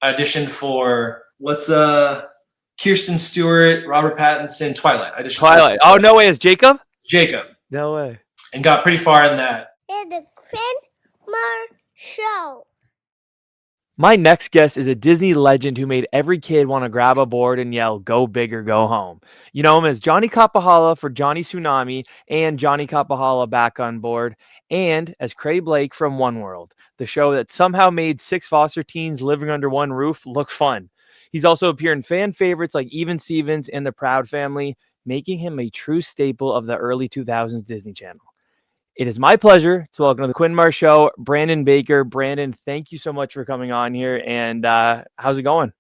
I auditioned for Kirsten Stewart, Robert Pattinson, Twilight. I auditioned for Twilight. Oh, no way. It's Jacob? Jacob No way. and got pretty far in that. It's the Quinn Marr Show. My next guest is a Disney legend who made every kid want to grab a board and yell, "Go big or go home." You know him as Johnny Kapahala for Johnny Tsunami and Johnny Kapahala Back on Board, and as Cray Blake from One World, the show that somehow made 6 foster teens living under one roof look fun. He's also appeared in fan favorites like Even Stevens and The Proud Family, making him a true staple of the early 2000s Disney Channel. It is my pleasure to welcome to the Quinn Marr Show, Brandon Baker. Brandon, thank you so much for coming on here. And how's it going?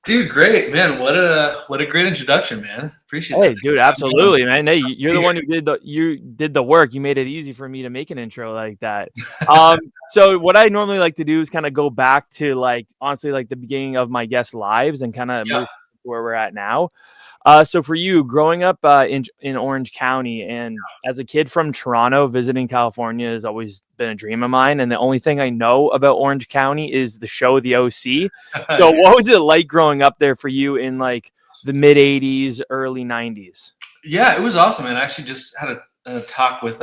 Dude, great, man. What a great introduction, man. Appreciate it. Hey, dude, absolutely, man. Hey, you're the one who did the work. You made it easy for me to make an intro like that. So what I normally like to do is kind of go back to honestly the beginning of my guests' lives and kind of move to where we're at now. So for you, growing up in Orange County and as a kid from Toronto, visiting California has always been a dream of mine. And the only thing I know about Orange County is the show The OC. So what was it like growing up there for you in the mid 80s, early 90s? Yeah, it was awesome. And I actually just had a talk with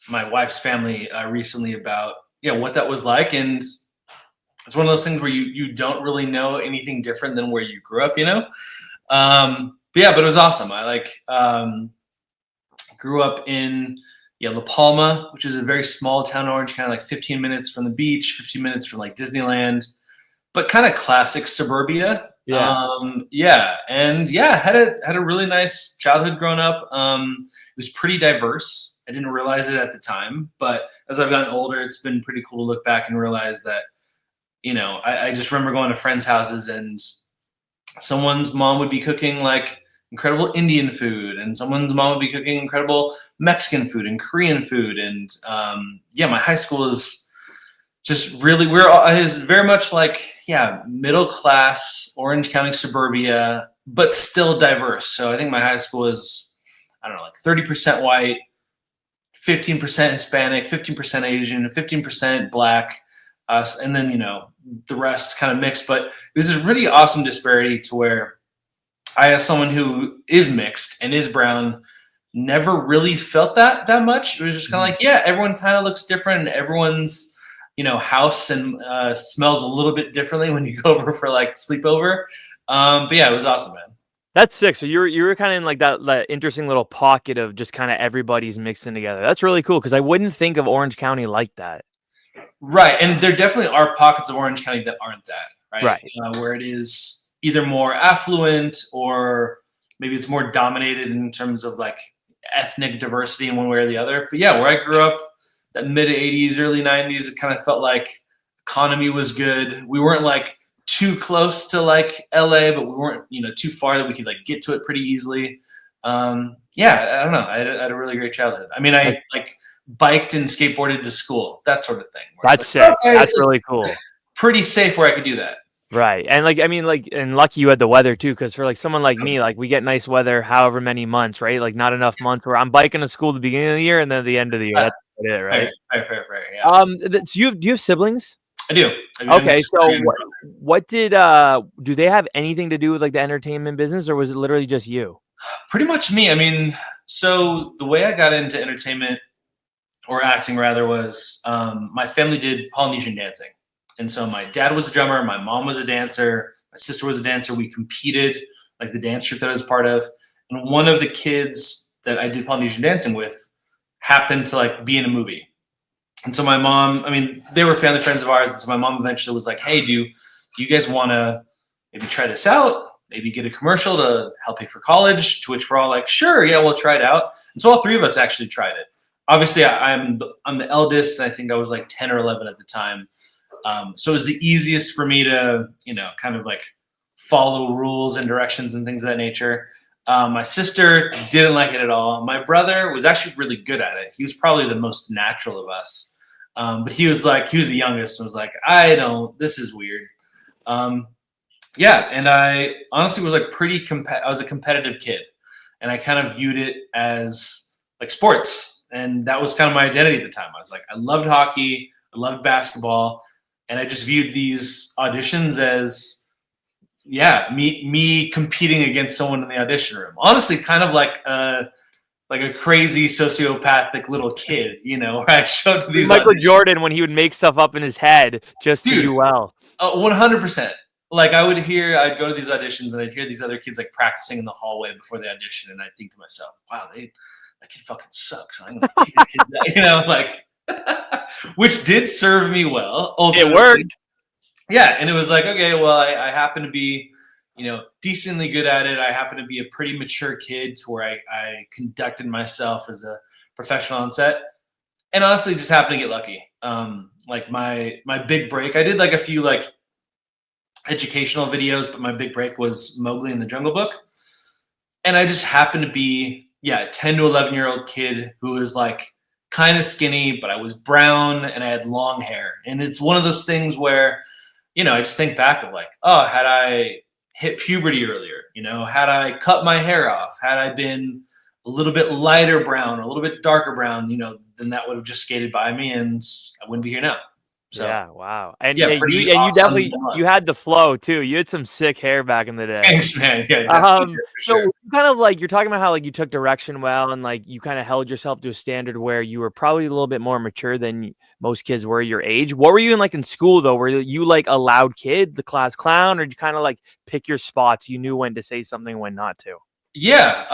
my wife's family recently about what that was like. And it's one of those things where you don't really know anything different than where you grew up, but it was awesome. I grew up in La Palma, which is a very small town in Orange County, 15 minutes from the beach, 15 minutes from Disneyland, but kind of classic suburbia. Had a really nice childhood growing up. It was pretty diverse. I didn't realize it at the time, but as I've gotten older, it's been pretty cool to look back and realize that, I just remember going to friends' houses and someone's mom would be cooking incredible Indian food, and someone's mom would be cooking incredible Mexican food and Korean food. And my high school is just really, is very much middle class Orange County suburbia, but still diverse. So I think my high school is, 30% white, 15% Hispanic, 15% Asian, 15% Black, and then, the rest kind of mixed. But it was a really awesome disparity to where I, as someone who is mixed and is brown, never really felt that much. It was just kind of everyone kind of looks different. And everyone's, house and smells a little bit differently when you go over for sleepover. It was awesome, man. That's sick. So you were kind of in that interesting little pocket of just kind of everybody's mixing together. That's really cool because I wouldn't think of Orange County like that. Right. And there definitely are pockets of Orange County that aren't that, right? Where it is either more affluent or maybe it's more dominated in terms of ethnic diversity in one way or the other. But where I grew up, that mid 80s, early 90s, it kind of felt like economy was good. We weren't too close to LA, but we weren't, too far that we could get to it pretty easily. I don't know. I had a really great childhood. I mean, I biked and skateboarded to school, that sort of thing. That's sick. That's really cool. Pretty safe where I could do that. Right. And and lucky you had the weather too, because for someone like me, we get nice weather however many months, right? Not enough months where I'm biking to school at the beginning of the year and then at the end of the year. That's it, right? Fair, yeah. So do you have siblings? I do. Okay, so what did do they have anything to do with the entertainment business, or was it literally just you? Pretty much me. I mean, so the way I got into entertainment or acting rather was my family did Polynesian dancing. And so my dad was a drummer, my mom was a dancer, my sister was a dancer. We competed, the dance troupe that I was part of. And one of the kids that I did Polynesian dancing with happened to be in a movie. And so my mom, they were family friends of ours. And so my mom eventually was like, hey, do you guys want to maybe try this out? Maybe get a commercial to help pay for college, to which we're all like, sure, yeah, we'll try it out. And so all three of us actually tried it. Obviously, I'm the eldest, and I think I was 10 or 11 at the time. So it was the easiest for me to, kind of follow rules and directions and things of that nature. My sister didn't like it at all. My brother was actually really good at it. He was probably the most natural of us. But he was the youngest and was like, this is weird. And I honestly was I was a competitive kid, and I kind of viewed it as sports. And that was kind of my identity at the time. I was I loved hockey, I loved basketball. And I just viewed these auditions as, me competing against someone in the audition room. Honestly, kind of like a crazy sociopathic little kid, where I showed to these Michael auditions. Jordan when he would make stuff up in his head just to do well. 100%. Like I'd go to these auditions and I'd hear these other kids like practicing in the hallway before the audition, and I'd think to myself, "Wow, that kid fucking sucks. I'm gonna teach that kid that," which did serve me well. Ultimately. It worked. Yeah, and it was like, okay, well, I happen to be, decently good at it. I happen to be a pretty mature kid to where I conducted myself as a professional on set, and honestly, just happened to get lucky. Like my big break, I did like a few like educational videos, but my big break was Mowgli in the Jungle Book, and I just happened to be a 10 to 11-year-old kid who was like kind of skinny, but I was brown and I had long hair, and it's one of those things where I just think back of like, oh, had I hit puberty earlier, had I cut my hair off, had I been a little bit lighter brown or a little bit darker brown, then that would have just skated by me and I wouldn't be here now. So, yeah, wow. And you definitely you had the flow too. You had some sick hair back in the day. Thanks, man. Yeah, so kind of like you're talking about how like you took direction well and like you kind of held yourself to a standard where you were probably a little bit more mature than most kids were your age. What were you in like in school though? Were you like a loud kid, the class clown, or did you kind of like pick your spots? You knew when to say something, when not to. Yeah,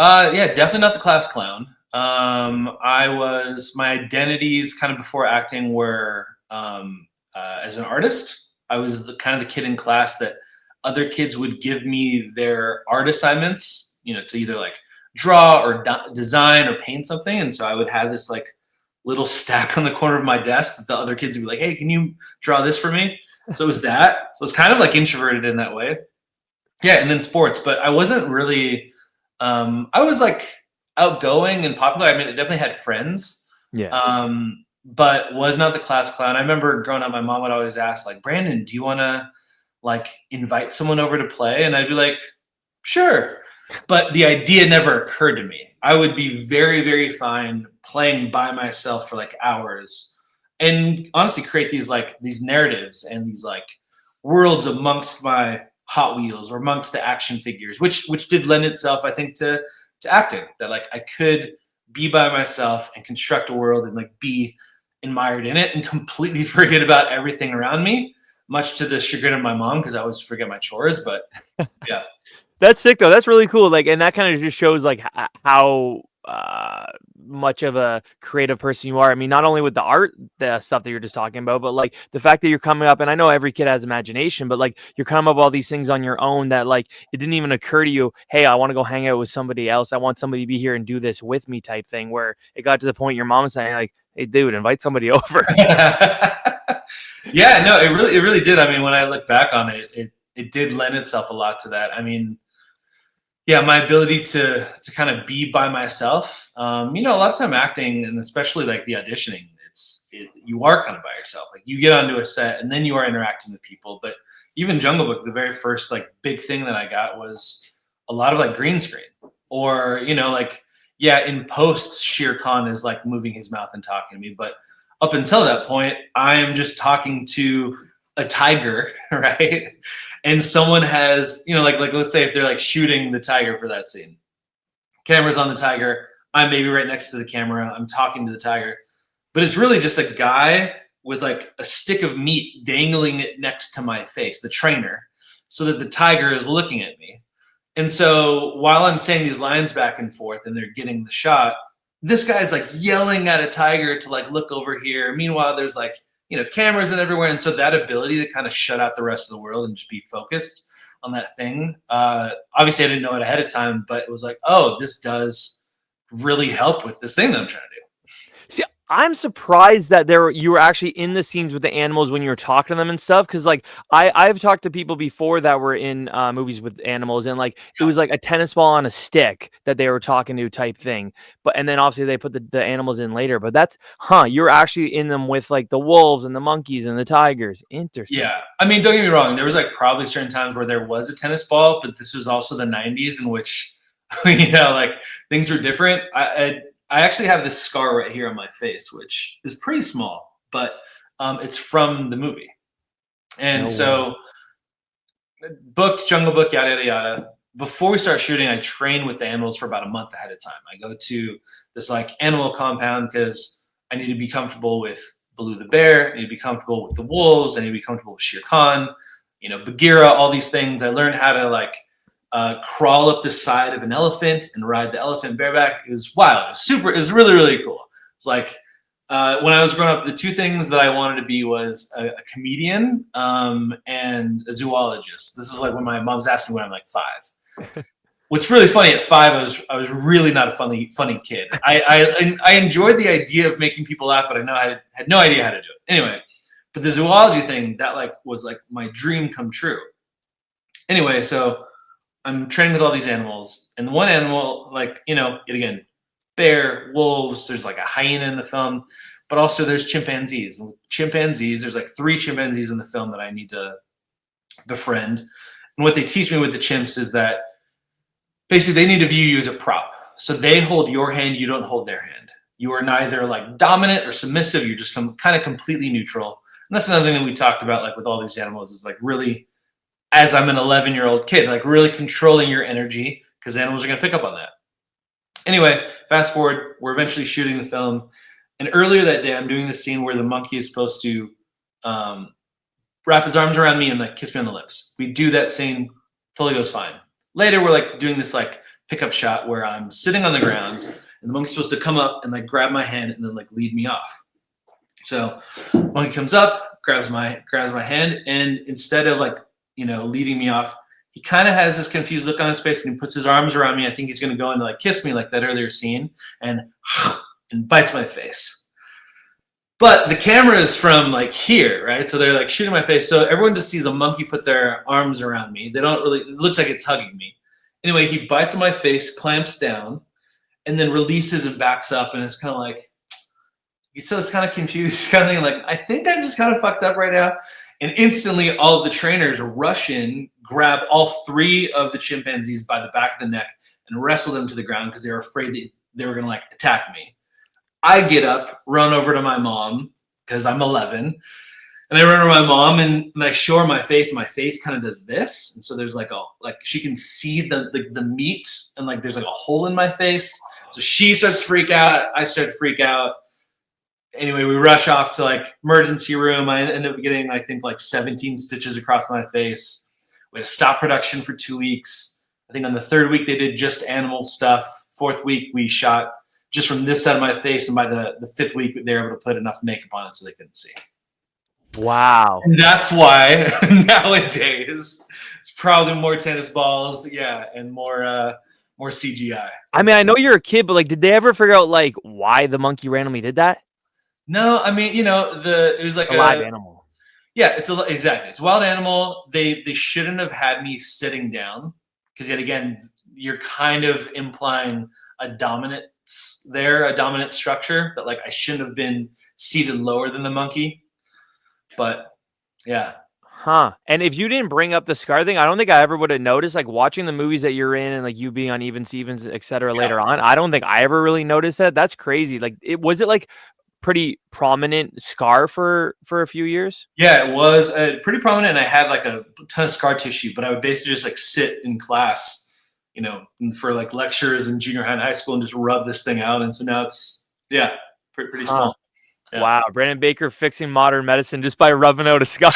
definitely not the class clown. My identities kind of before acting were as an artist. I was the kind of the kid in class that other kids would give me their art assignments, to either like draw or design or paint something. And so I would have this like little stack on the corner of my desk that the other kids would be like, "Hey, can you draw this for me?" So it was that. So it's kind of like introverted in that way. Yeah. And then sports, but I wasn't really, I was like outgoing and popular. I mean, I definitely had friends. Yeah. But was not the class clown. I remember growing up, my mom would always ask, like, "Brandon, do you want to like invite someone over to play?" And I'd be like, "Sure." But the idea never occurred to me. I would be very, very fine playing by myself for like hours and honestly create these narratives and these like worlds amongst my Hot Wheels or amongst the action figures, which did lend itself, I think, to acting, that like I could be by myself and construct a world and like be admired in it and completely forget about everything around me, much to the chagrin of my mom because I always forget my chores. But yeah. That's sick though. That's really cool. Like, and that kind of just shows like how much of a creative person you are. I mean, not only with the art, the stuff that you're just talking about, but like the fact that you're coming up, and I know every kid has imagination, but like you're coming up with all these things on your own that like it didn't even occur to you, hey, I want to go hang out with somebody else. I want somebody to be here and do this with me type thing, where it got to the point your mom saying like, "Hey dude, invite somebody over." Yeah, no, it really did. I mean, when I look back on it, it did lend itself a lot to that. I mean, yeah, my ability to kind of be by myself. A lot of time acting, and especially like the auditioning, you are kind of by yourself. Like you get onto a set and then you are interacting with people. But even Jungle Book, the very first like big thing that I got was a lot of like green screen, or in post, Shere Khan is like moving his mouth and talking to me, but up until that point, I am just talking to a tiger, right? And someone has, like let's say if they're like shooting the tiger for that scene, camera's on the tiger, I'm maybe right next to the camera, I'm talking to the tiger, but it's really just a guy with like a stick of meat dangling it next to my face, the trainer, so that the tiger is looking at me. And so while I'm saying these lines back and forth and they're getting the shot, this guy's like yelling at a tiger to like look over here. Meanwhile, there's like, cameras and everywhere. And so that ability to kind of shut out the rest of the world and just be focused on that thing. Obviously I didn't know it ahead of time, but it was like, oh, this does really help with this thing that I'm trying to do. See, I'm surprised that you were actually in the scenes with the animals when you were talking to them and stuff. Cause like I've talked to people before that were in movies with animals, and like it was like a tennis ball on a stick that they were talking to type thing. And then obviously they put the animals in later, but that's you're actually in them with like the wolves and the monkeys and the tigers. Interesting. Yeah. I mean, don't get me wrong. There was like probably certain times where there was a tennis ball, but this was also the 90s in which, like things were different. I actually have this scar right here on my face, which is pretty small, but it's from the movie. And so booked Jungle Book, yada, yada, yada. Before we start shooting, I train with the animals for about a month ahead of time. I go to this like animal compound because I need to be comfortable with Baloo the bear. I need to be comfortable with the wolves. I need to be comfortable with Shere Khan, Bagheera, all these things. I learned how to crawl up the side of an elephant and ride the elephant bareback. It was wild. It was really, really cool. It's like when I was growing up, the two things that I wanted to be was a comedian and a zoologist. This is like when my mom's asked me when I'm like 5. What's really funny, at 5, I was really not a funny kid. I enjoyed the idea of making people laugh, but I had no idea how to do it. Anyway, but the zoology thing, that was like my dream come true. Anyway, so I'm training with all these animals, and the one animal, yet again, bear, wolves, there's like a hyena in the film, but also there's chimpanzees. And with chimpanzees, there's like 3 chimpanzees in the film that I need to befriend. And what they teach me with the chimps is that basically they need to view you as a prop. So they hold your hand, you don't hold their hand. You are neither like dominant or submissive, you're just kind of completely neutral. And that's another thing that we talked about, like with all these animals, is like really, as I'm an 11-year-old kid, like really controlling your energy, because the animals are going to pick up on that. Anyway, fast forward, we're eventually shooting the film. And earlier that day, I'm doing this scene where the monkey is supposed to wrap his arms around me and like kiss me on the lips. We do that scene, totally goes fine. Later, we're like doing this like pickup shot where I'm sitting on the ground and the monkey's supposed to come up and like grab my hand and then like lead me off. So monkey comes up, grabs my hand, and instead of leading me off, he kind of has this confused look on his face and he puts his arms around me. I think he's going to go into like kiss me like that earlier scene, and bites my face. But the camera is from like here, right? So they're like shooting my face. So everyone just sees a monkey put their arms around me. They don't really, it looks like it's hugging me. Anyway, he bites on my face, clamps down, and then releases and backs up. And it's kind of like, he's kind of confused. He's kind of thinking like, I think I'm just kind of fucked up right now. And instantly all of the trainers rush in, grab all 3 of the chimpanzees by the back of the neck and wrestle them to the ground because they were afraid that they were going to like attack me. I get up, run over to my mom because I'm 11, and I run over to my mom and I show her my face. And my face kind of does this, and so there's like she can see the meat, and like there's like a hole in my face. So she starts to freak out. I start to freak out. Anyway, we rush off to like emergency room. I end up getting, I think, like 17 stitches across my face. We had to stop production for 2 weeks. I think on the 3rd week they did just animal stuff. 4th week we shot just from this side of my face, and by the 5th week they were able to put enough makeup on it so they couldn't see. Wow. And that's why nowadays it's probably more tennis balls, and more CGI. I mean, I know you're a kid, but like, did they ever figure out like why the monkey randomly did that? No, I mean, it was like a live animal. Yeah, exactly. It's a wild animal. They shouldn't have had me sitting down, because yet again, you're kind of implying a dominant structure, that like I shouldn't have been seated lower than the monkey. But yeah. Huh. And if you didn't bring up the scar thing, I don't think I ever would have noticed, like watching the movies that you're in and like you being on Even Stevens, et cetera, later on. I don't think I ever really noticed that. That's crazy. Like, was it like pretty prominent scar for a few years? Yeah, it was pretty prominent, and I had like a ton of scar tissue, but I would basically just like sit in class, for like lectures in junior high and high school and just rub this thing out. And so now it's, pretty small. Yeah. Wow. Brandon Baker fixing modern medicine just by rubbing out a scar.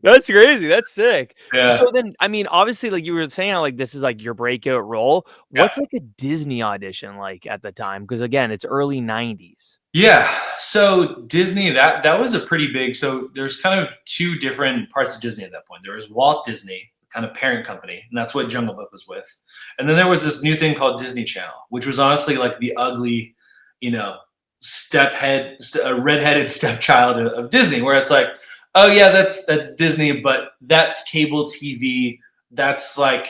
That's crazy. That's sick. Yeah. So then, I mean, obviously, like you were saying, like this is like your breakout role. What's like a Disney audition like at the time? Because again, it's early 90s. Yeah. So Disney, that was a pretty big, so there's kind of 2 different parts of Disney at that point. There was Walt Disney, kind of parent company, and that's what Jungle Book was with. And then there was this new thing called Disney Channel, which was honestly like the ugly, redheaded stepchild of Disney, where it's like, oh yeah, that's Disney, but that's cable TV. That's like,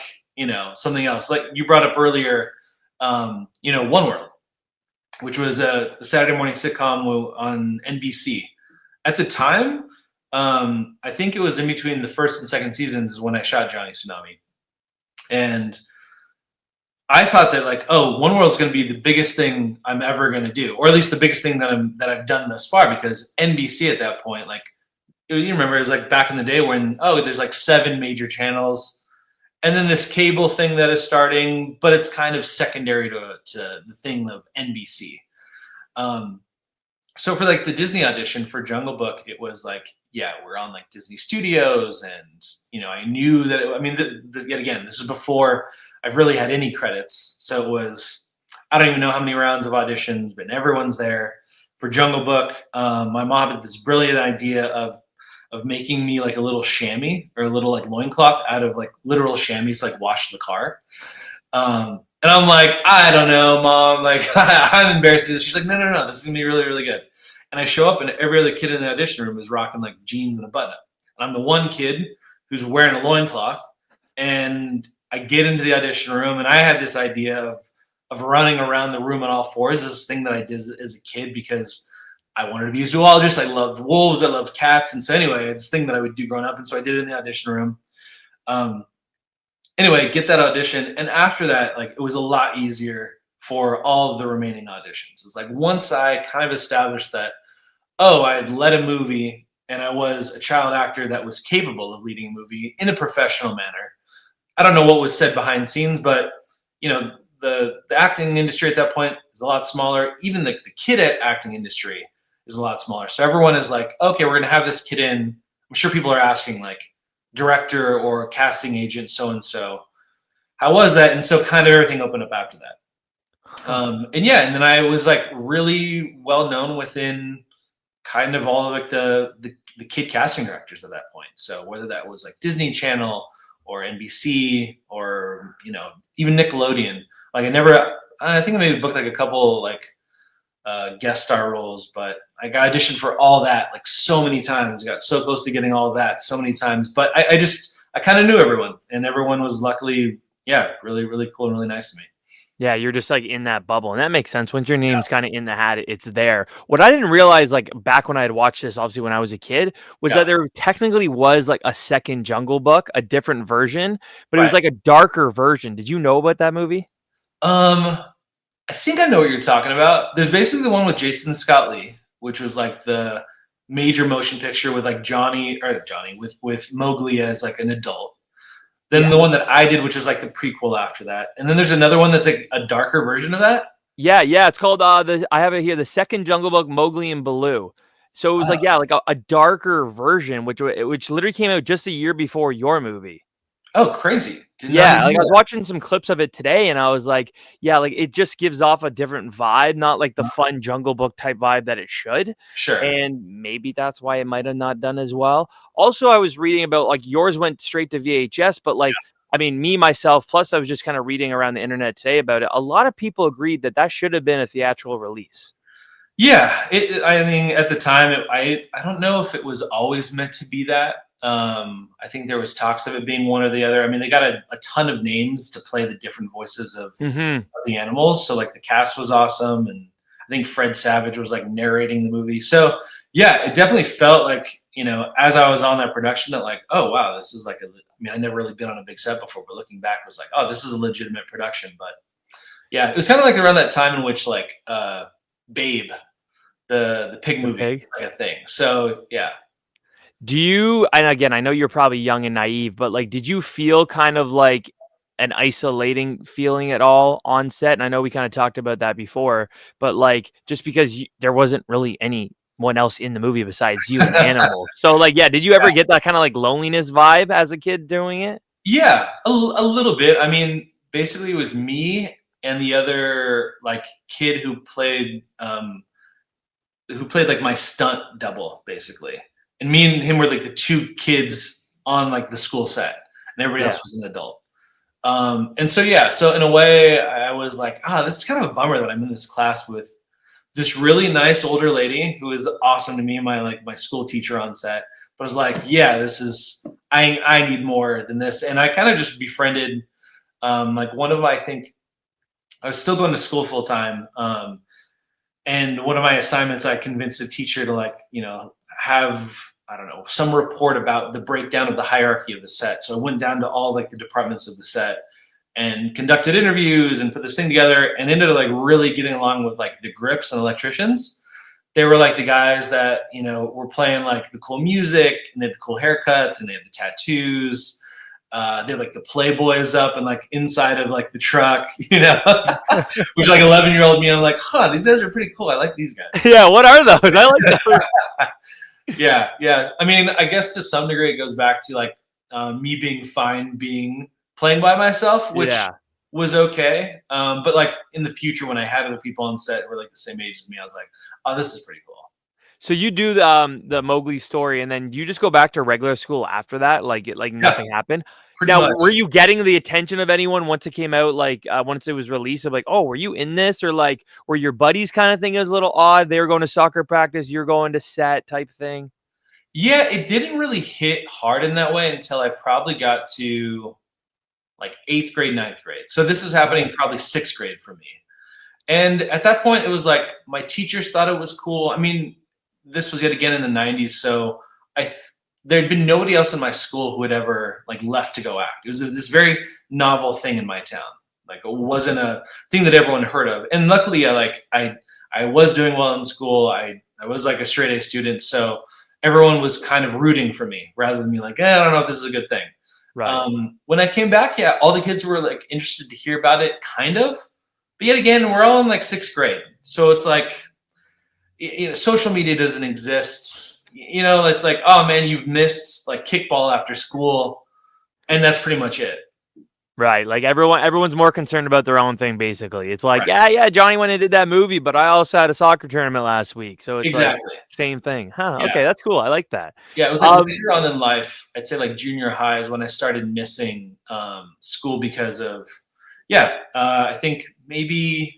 something else. Like you brought up earlier, One World, which was a Saturday morning sitcom on NBC. At the time, I think it was in between the 1st and 2nd seasons when I shot Johnny Tsunami. And I thought that like, One World's going to be the biggest thing I'm ever going to do, or at least the biggest thing that I've done thus far, because NBC at that point, like you remember it was like back in the day when, there's like 7 major channels and then this cable thing that is starting, but it's kind of secondary to the thing of NBC. So for like the Disney audition for Jungle Book, it was like, yeah, we're on like Disney Studios, and I knew that. Yet again, this is before I've really had any credits, so it was, I don't even know how many rounds of auditions, but everyone's there for Jungle Book. My mom had this brilliant idea of making me like a little chamois or a little like loincloth out of like literal chamois to like wash the car. And I'm like, I don't know, Mom. Like, I'm embarrassed to do this. She's like, no. This is going to be really, really good. And I show up, and every other kid in the audition room is rocking, like, jeans and a button-up. And I'm the one kid who's wearing a loincloth. And I get into the audition room, and I had this idea of running around the room on all fours. This thing that I did as a kid because I wanted to be a zoologist. I loved wolves. I loved cats. And so anyway, it's this thing that I would do growing up. And so I did it in the audition room. Anyway, get that audition. And after that, like, it was a lot easier for all of the remaining auditions. It was like once I kind of established that, I had led a movie and I was a child actor that was capable of leading a movie in a professional manner. I don't know what was said behind scenes, but, the acting industry at that point is a lot smaller. Even the kid acting industry is a lot smaller. So everyone is like, okay, we're going to have this kid in. I'm sure people are asking, like, director or casting agent so-and-so, how was that? And so kind of everything opened up after that. And then I was like really well known within kind of all of like the kid casting directors at that point. So whether that was like Disney Channel or NBC or, even Nickelodeon, like I think I maybe booked like a couple like guest star roles, but I got auditioned for all that like so many times. I got so close to getting all of that so many times, but I kind of knew everyone, and everyone was luckily, really, really cool and really nice to me. Yeah, you're just like in that bubble, and that makes sense. Once your name's kind of in the hat, it's there. What I didn't realize, like back when I had watched this, obviously when I was a kid, was that there technically was like a second Jungle Book, a different version, but it was like a darker version. Did you know about that movie? I think I know what you're talking about. There's basically the one with Jason Scott Lee, which was like the major motion picture with like Johnny with Mowgli as like an adult. Then the one that I did, which was like the prequel after that. And then there's another one that's like a darker version of that. Yeah. It's called I have it here, the second Jungle Book, Mowgli and Baloo. So it was like a darker version, which literally came out just a year before your movie. Oh, crazy. I was watching some clips of it today, and I was like, like it just gives off a different vibe, not like the fun Jungle Book type vibe that it should. Sure. And maybe that's why it might have not done as well. Also, I was reading about like yours went straight to VHS, but like, I mean, me, myself, plus I was just kind of reading around the internet today about it. A lot of people agreed that should have been a theatrical release. Yeah. I mean, at the time, I don't know if it was always meant to be that. I think there was talks of it being one or the other. I mean, they got a ton of names to play the different voices of the animals. So like the cast was awesome. And I think Fred Savage was like narrating the movie. So yeah, it definitely felt like, as I was on that production that like, oh wow, this is like I never really been on a big set before, but looking back was like, oh, this is a legitimate production. But yeah, it was kind of like around that time in which like, Babe, the pig movie was like a thing. So yeah. Do you, and again, I know you're probably young and naive, but like, did you feel kind of like an isolating feeling at all on set? And I know we kind of talked about that before, but like, just because there wasn't really anyone else in the movie besides you and animals. So like, did you ever get that kind of like loneliness vibe as a kid doing it? Yeah, a little bit. I mean, basically it was me and the other like kid who played like my stunt double basically. And me and him were like the two kids on like the school set, and everybody else was an adult. And so so in a way, I was like, this is kind of a bummer that I'm in this class with this really nice older lady who is awesome to me, my school teacher on set. But I was like, this is I need more than this, and I kind of just befriended like one of I think I was still going to school full time, and one of my assignments I convinced a teacher to like have, I don't know, some report about the breakdown of the hierarchy of the set. So I went down to all like the departments of the set and conducted interviews and put this thing together and ended up like really getting along with like the grips and electricians. they were like the guys that, were playing like the cool music, and they had the cool haircuts, and they had the tattoos. They had like the Playboys up and like inside of like the truck, which like 11-year-old me, I'm like, these guys are pretty cool. I like these guys. Yeah, what are those? I like those. Yeah. I mean, I guess to some degree it goes back to like me being fine playing by myself, which was okay. But like in the future, when I had other people on set who were like the same age as me, I was like, oh, this is pretty cool. So you do the Mowgli story, and then you just go back to regular school after that, like nothing happened. Pretty much. Were you getting the attention of anyone once it came out? Like once it was released, of like, oh, were you in this, or like were your buddies kind of thing? It was a little odd. They were going to soccer practice, you're going to set type thing. Yeah, it didn't really hit hard in that way until I probably got to like 8th grade, 9th grade. So this is happening probably 6th grade for me. And at that point, it was like my teachers thought it was cool. I mean, this was yet again in the 90s, so there'd been nobody else in my school who had ever like left to go act. It was this very novel thing in my town. Like it wasn't a thing that everyone heard of. And luckily, I was doing well in school. I was like a straight A student, so everyone was kind of rooting for me rather than me like, I don't know if this is a good thing. Right. When I came back, all the kids were like interested to hear about it, kind of. But yet again, we're all in like 6th grade, so it's like, social media doesn't exist. It's like, oh man, you've missed like kickball after school, and that's pretty much it. Right. Like everyone's more concerned about their own thing, basically. It's like, yeah, Johnny went and did that movie, but I also had a soccer tournament last week. So it's exactly like same thing. Huh. Yeah. Okay, that's cool. I like that. Yeah, it was like later on in life, I'd say like junior high is when I started missing school because of I think maybe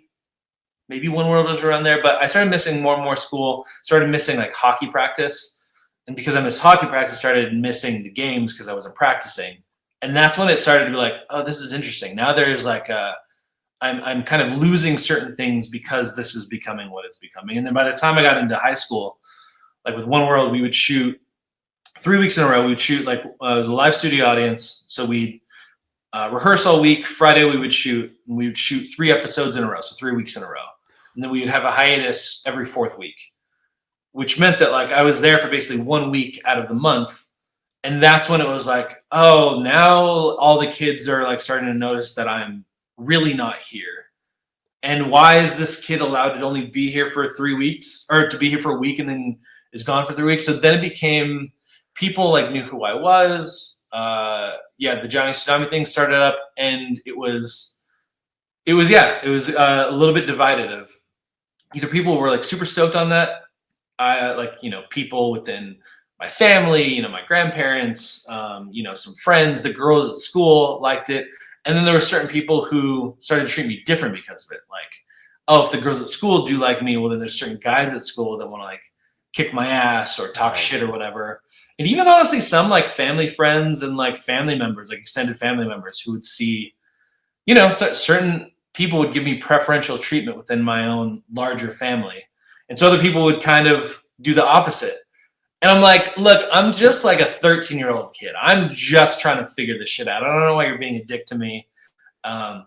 One World was around there, but I started missing more and more school, started missing like hockey practice. And because I missed hockey practice, started missing the games because I wasn't practicing. And that's when it started to be like, oh, this is interesting. Now there's like I'm kind of losing certain things because this is becoming what it's becoming. And then by the time I got into high school, like with One World, we would shoot 3 weeks in a row. We would shoot like, it was a live studio audience. So we'd rehearse all week. Friday we would shoot, and we would shoot 3 episodes in a row. So 3 weeks in a row. And then we would have a hiatus every 4th week, which meant that like I was there for basically 1 week out of the month. And that's when it was like, oh, now all the kids are like starting to notice that I'm really not here. And why is this kid allowed to only be here for 3 weeks, or to be here for a week and then is gone for 3 weeks? So then it became, people like knew who I was. The Johnny Tsunami thing started up, and it was a little bit divided of either people were like super stoked on that, people within my family, my grandparents, some friends, the girls at school liked it. And then there were certain people who started to treat me different because of it. Like, oh, if the girls at school do like me, well, then there's certain guys at school that want to like kick my ass or talk shit or whatever. And even honestly, some like family friends and like family members, like extended family members who would see, certain people would give me preferential treatment within my own larger family. And so other people would kind of do the opposite. And I'm like, look, I'm just like a 13-year-old kid. I'm just trying to figure this shit out. I don't know why you're being a dick to me. But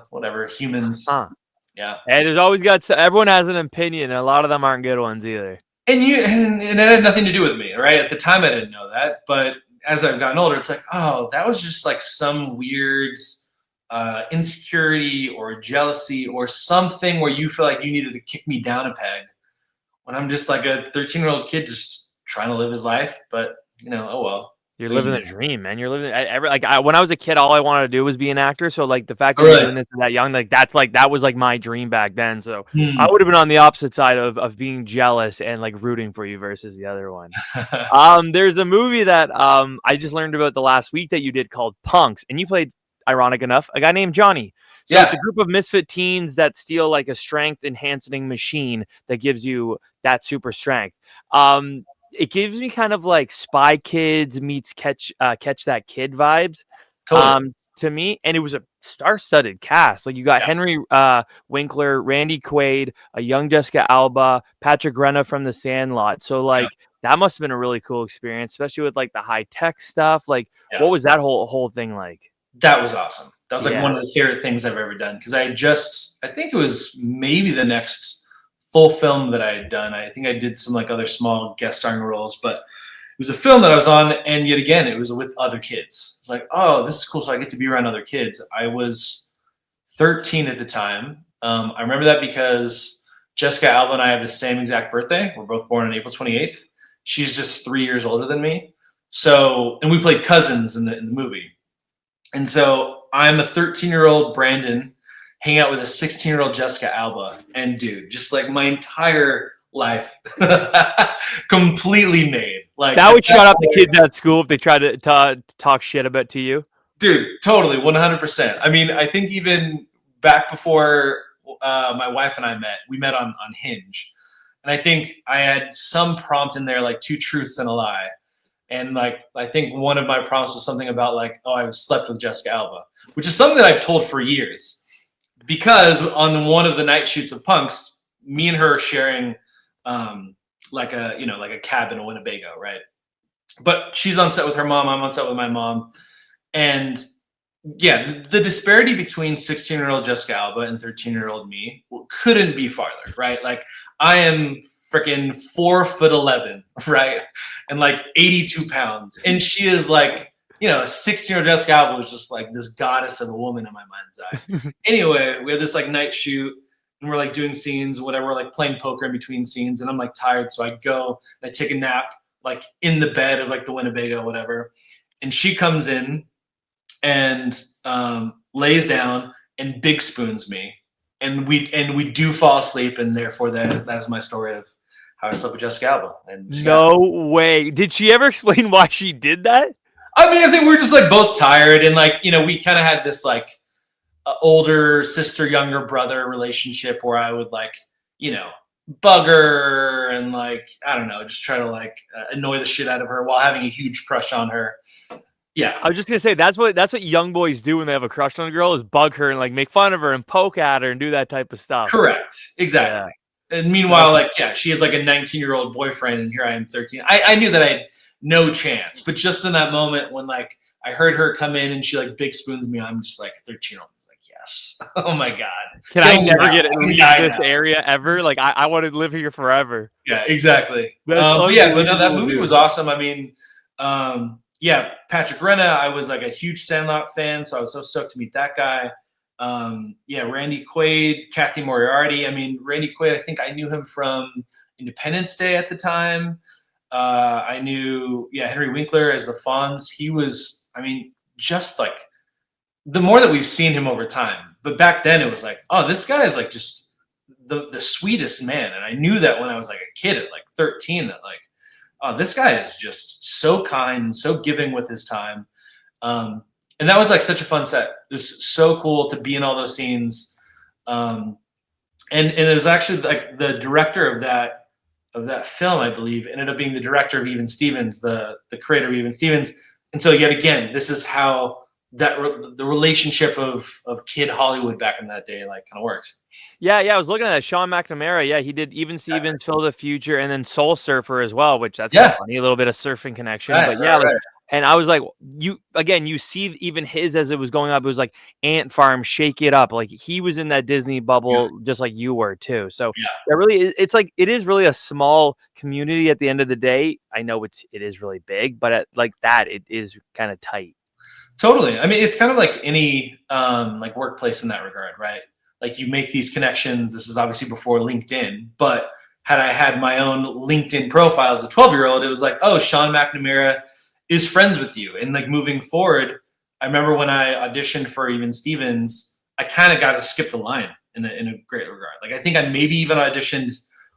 whatever, humans. Huh. Yeah. And everyone has an opinion, and a lot of them aren't good ones either. And it had nothing to do with me, right? At the time I didn't know that. But as I've gotten older, it's like, oh, that was just like some weird insecurity or jealousy or something where you feel like you needed to kick me down a peg when I'm just like a 13-year-old kid just trying to live his life. But oh well. You're living the dream, man. You're living when I was a kid, all I wanted to do was be an actor. So like the fact that you're doing this that young, like that was like my dream back then. So I would have been on the opposite side of being jealous and like rooting for you versus the other one. There's a movie that I just learned about the last week that you did called Punks, and you played, ironic enough, a guy named Johnny. So it's a group of misfit teens that steal like a strength enhancing machine that gives you that super strength. It gives me kind of like Spy Kids meets Catch That Kid vibes. Totally. To me, and it was a star-studded cast. Like you got Henry Winkler, Randy Quaid, a young Jessica Alba, Patrick Renna from The Sandlot. So like that must have been a really cool experience, especially with like the high-tech stuff. Like what was that whole thing like? That was awesome. That was like one of the favorite things I've ever done, because I think it was maybe the next full film that I had done. I think I did some like other small guest starring roles, but it was a film that I was on, and yet again, it was with other kids. It's like, oh, this is cool. So I get to be around other kids. I was 13 at the time. I remember that because Jessica Alba and I have the same exact birthday. We're both born on April 28th. She's just 3 years older than me. So, and we played cousins in the movie. And so I'm a 13-year-old Brandon hanging out with a 16-year-old Jessica Alba. And dude, just like my entire life completely made. Like that would shut up the kids at school if they tried to talk shit about to you. Dude, totally, 100%. I mean, I think even back before my wife and I met, we met on Hinge. And I think I had some prompt in there, like 2 truths and a lie. And like, I think one of my prompts was something about like, oh, I've slept with Jessica Alba, which is something that I've told for years. Because on one of the night shoots of Punks, me and her are sharing like a cabin in Winnebago, right? But she's on set with her mom, I'm on set with my mom. And yeah, the disparity between 16-year-old Jessica Alba and 13-year-old me couldn't be farther, right? Like I am freaking 4'11", right? And like 82 pounds. And she is like, 16-year-old Jessica Alba was just like this goddess of a woman in my mind's eye. Anyway, we had this like night shoot and we're like doing scenes, whatever, like playing poker in between scenes. And I'm like tired. So I go and I take a nap like in the bed of like the Winnebago, whatever. And she comes in and lays down and big spoons me. And we do fall asleep. And therefore that is my story of how I slept with Jessica Alba. And no way. Did she ever explain why she did that? I mean, I think we were just like both tired and like, we kind of had this like older sister, younger brother relationship where I would like, bug her and like, I don't know, just try to like annoy the shit out of her while having a huge crush on her. Yeah. I was just going to say, that's what young boys do when they have a crush on a girl is bug her and like make fun of her and poke at her and do that type of stuff. Correct. Exactly. Yeah. And meanwhile, like, yeah, she has like a 19-year-old boyfriend and here I am 13. I knew that I had no chance, but just in that moment when like I heard her come in and she like big spoons me, I'm just like 13-year-old. I was like, yes. Oh my God. Can I never get to leave this area ever? Like I want to live here forever. Yeah, exactly. But no, that movie was awesome. I mean, yeah, Patrick Renna, I was like a huge Sandlot fan, so I was so stoked to meet that guy. Yeah, Randy Quaid, Kathy Moriarty. I mean, Randy Quaid, I think I knew him from Independence Day at the time. I knew, Henry Winkler as the Fonz. He was, I mean, just like the more that we've seen him over time. But back then it was like, oh, this guy is like just the sweetest man. And I knew that when I was like a kid at like 13 that like, oh, this guy is just so kind, so giving with his time. And that was like such a fun set. It was so cool to be in all those scenes. And it was actually like the director of that film, I believe, ended up being the director of Even Stevens, the creator of Even Stevens. And so yet again, this is how the relationship of kid Hollywood back in that day like kind of worked. Yeah, I was looking at that. Sean McNamara. Yeah, he did Even Stevens, Phil the Future, and then Soul Surfer as well, which that's kind of funny, a little bit of surfing connection. But yeah, right. And I was like, you see even his as it was going up, it was like Ant Farm, Shake It Up. Like he was in that Disney bubble just like you were too. So that really it's like it is really a small community at the end of the day. I know it is really big, but like that, it is kind of tight. Totally. I mean, it's kind of like any like workplace in that regard, right? Like you make these connections. This is obviously before LinkedIn, but had I had my own LinkedIn profile as a 12-year-old, it was like, oh, Sean McNamara is friends with you. And like moving forward, I remember when I auditioned for Even Stevens, I kind of got to skip the line in a great regard. Like I think I maybe even auditioned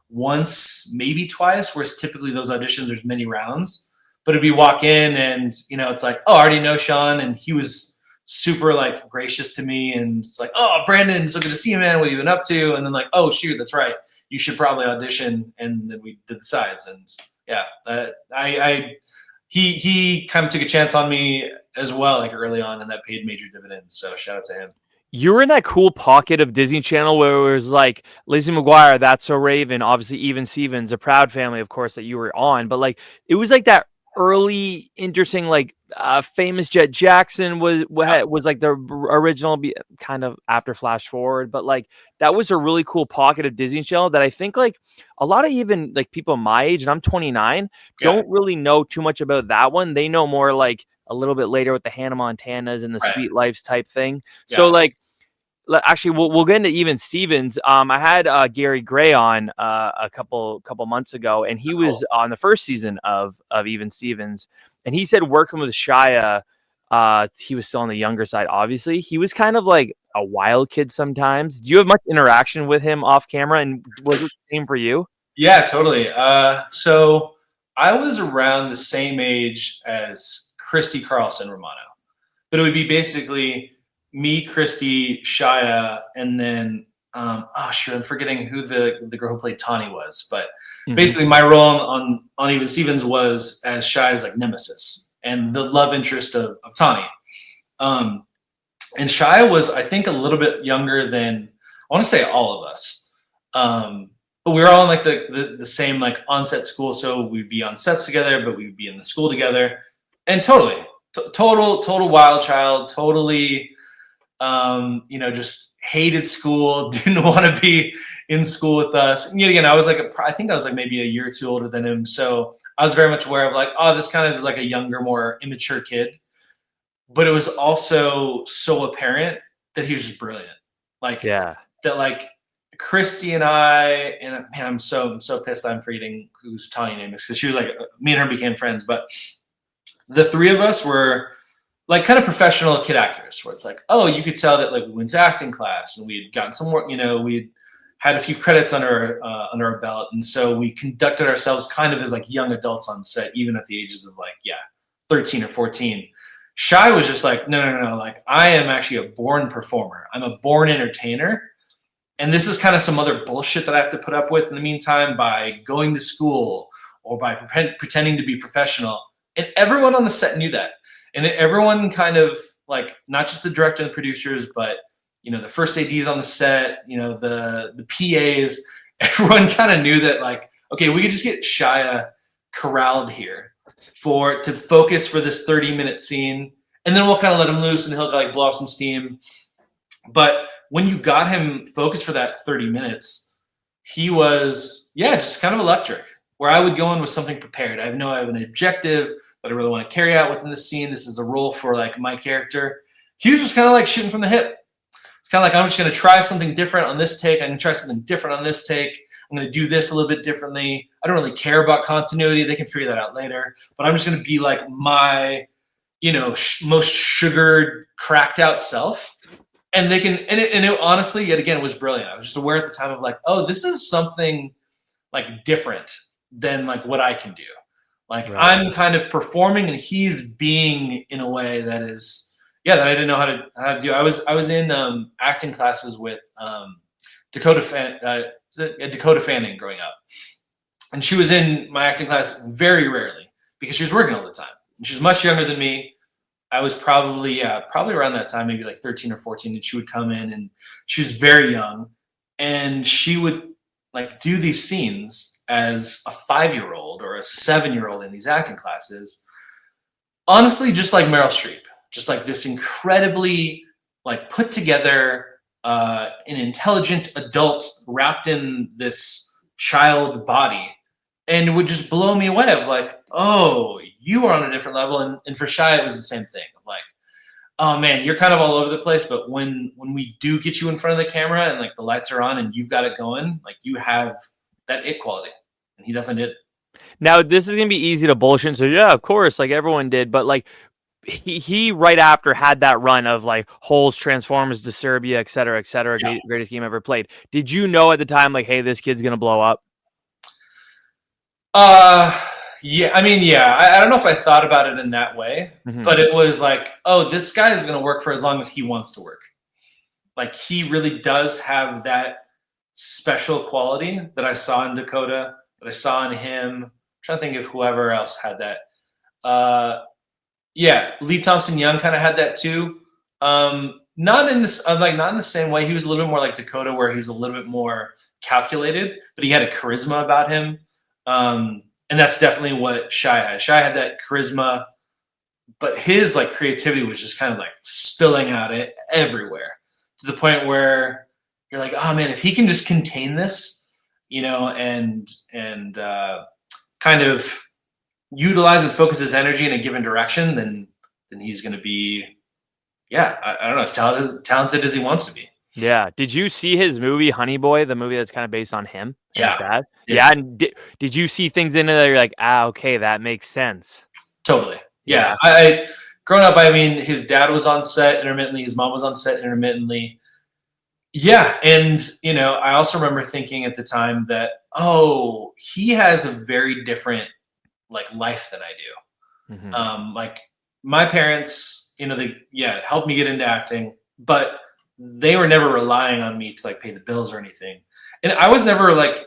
once, maybe twice, whereas typically those auditions, there's many rounds. But it'd be walk in and, it's like, oh, I already know Sean. And he was super like gracious to me. And it's like, oh, Brandon, so good to see you, man. What have you been up to? And then like, oh, shoot, that's right. You should probably audition. And then we did the sides. And yeah, he kind of took a chance on me as well, like early on, and that paid major dividends. So shout out to him. You were in that cool pocket of Disney Channel where it was like Lizzie McGuire, That's So Raven, obviously Even Stevens, A Proud Family, of course, that you were on. But like, it was like that early interesting, like famous Jet Jackson was like the original, kind of after Flash Forward, but like that was a really cool pocket of Disney Channel that I think like a lot of even like people my age, and I'm 29, don't really know too much about that one. They know more like a little bit later with the Hannah Montanas and the Sweet Lives type thing. So like actually we'll get into Even Stevens. I had Gary Gray on a couple months ago, and he was on the first season of Even Stevens, and he said working with Shia, he was still on the younger side. Obviously, he was kind of like a wild kid sometimes. Do you have much interaction with him off camera, and was it the same for you? Yeah, totally. So I was around the same age as Christy Carlson Romano, but it would be basically me, Christy, Shia, and then I'm forgetting who the girl who played Tawny was, but basically my role on Even Stevens was as Shia's like nemesis and the love interest of Tawny. And Shia was, I think, a little bit younger than, I want to say, all of us. But we were all in like the same like on-set school, so we'd be on sets together, but we'd be in the school together, and total wild child, totally. Just hated school, didn't want to be in school with us. And yet again, I think I was like maybe a year or two older than him. So I was very much aware of like, oh, this kind of is like a younger, more immature kid. But it was also so apparent that he was just brilliant. Like, that like Christy and man, I'm so pissed I'm forgetting whose Tanya name is, because she was like, me and her became friends. But the three of us were like kind of professional kid actors, where it's like, oh, you could tell that like we went to acting class and we'd gotten some work, we'd had a few credits under our belt. And so we conducted ourselves kind of as like young adults on set, even at the ages of like, 13 or 14. Shai was just like, no. Like, I am actually a born performer. I'm a born entertainer. And this is kind of some other bullshit that I have to put up with in the meantime by going to school or by pretending to be professional. And everyone on the set knew that. And everyone kind of like, not just the director and the producers, but, the first ADs on the set, the PAs, everyone kind of knew that like, okay, we could just get Shia corralled here to focus for this 30-minute scene. And then we'll kind of let him loose and he'll like blow off some steam. But when you got him focused for that 30 minutes, he was, just kind of electric, where I would go in with something prepared. I have an objective that I really want to carry out within the scene. This is a role for like my character. He was just kind of like shooting from the hip. It's kind of like, I'm just going to try something different on this take. I'm going to try something different on this take. I'm going to do this a little bit differently. I don't really care about continuity. They can figure that out later. But I'm just going to be like my, most sugared, cracked out self. And they can, and it honestly, yet again, was brilliant. I was just aware at the time of like, oh, this is something like different than like what I can do. Like, I'm kind of performing and he's being in a way that is, that I didn't know how to do. I was in acting classes with Dakota Fanning growing up. And she was in my acting class very rarely because she was working all the time. And she was much younger than me. I was probably around that time, maybe like 13 or 14, and she would come in and she was very young and she would like do these scenes as a 5-year-old or a 7-year-old in these acting classes. Honestly, just like Meryl Streep, just like this incredibly like put together, an intelligent adult wrapped in this child body, and it would just blow me away of like, oh, you are on a different level. And for Shia, it was the same thing. Like, oh man, you're kind of all over the place, but when we do get you in front of the camera and like the lights are on and you've got it going, like you have that it quality. And he definitely did. Now, this is going to be easy to bullshit. So yeah, of course, like everyone did, but like he right after had that run of like Holes, Transformers, Disturbia, et cetera, greatest game ever played. Did you know at the time, like, hey, this kid's going to blow up? Yeah, I mean, I don't know if I thought about it in that way, but it was like, oh, this guy is going to work for as long as he wants to work. Like, he really does have that special quality that I saw in Dakota, that I saw in him. I'm trying to think of whoever else had that. Lee Thompson Young kind of had that too. Not in the same way. He was a little bit more like Dakota, where he's a little bit more calculated, but he had a charisma about him. And that's definitely what Shia had. Shia had that charisma, but his like creativity was just kind of like spilling out it everywhere to the point where you're like, oh man, if he can just contain this, and kind of utilize and focus his energy in a given direction, then he's going to be, I don't know, as talented as he wants to be. Yeah. Did you see his movie Honey Boy, the movie that's kind of based on him and his dad? Yeah. And did you see things in it that you're like, okay, that makes sense? Totally. Yeah. I growing up, I mean, his dad was on set intermittently. His mom was on set intermittently. Yeah. And, I also remember thinking at the time that, oh, he has a very different like life than I do. Mm-hmm. Like my parents, they helped me get into acting, but they were never relying on me to like pay the bills or anything. And I was never like,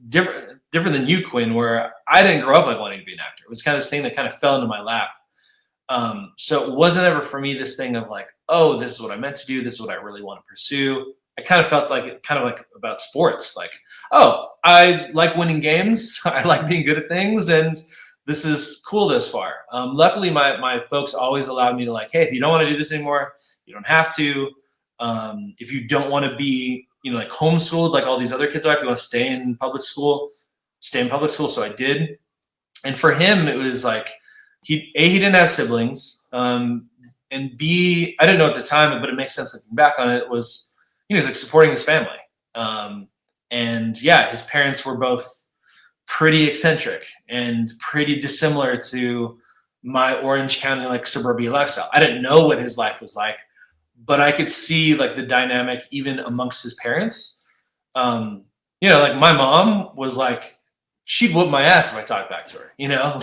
different than you, Quinn, where I didn't grow up like wanting to be an actor. It was kind of this thing that kind of fell into my lap. So it wasn't ever for me this thing of like, oh, this is what I meant to do. This is what I really want to pursue. I kind of felt like about sports. Like, oh, I like winning games. I like being good at things. And this is cool this far. Luckily, my folks always allowed me to like, hey, if you don't want to do this anymore, you don't have to. If you don't want to be, like homeschooled like all these other kids are, if you want to stay in public school, stay in public school. So I did. And for him, it was like, he didn't have siblings. And B, I didn't know at the time, but it makes sense looking back on it, was he was like supporting his family. And his parents were both pretty eccentric and pretty dissimilar to my Orange County like suburbia lifestyle. I didn't know what his life was like, but I could see like the dynamic even amongst his parents. Like my mom was like, she'd whoop my ass if I talked back to her,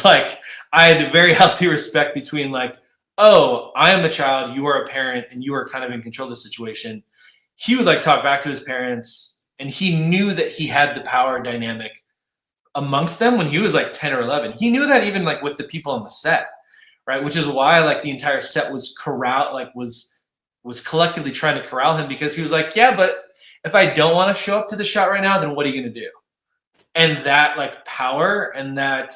like I had a very healthy respect between like, oh, I am a child, you are a parent, and you are kind of in control of the situation. He would like talk back to his parents, and he knew that he had the power dynamic amongst them when he was like 10 or 11. He knew that even like with the people on the set, right? Which is why like the entire set was was collectively trying to corral him, because he was like, yeah, but if I don't want to show up to the shot right now, then what are you going to do? And that like power and that,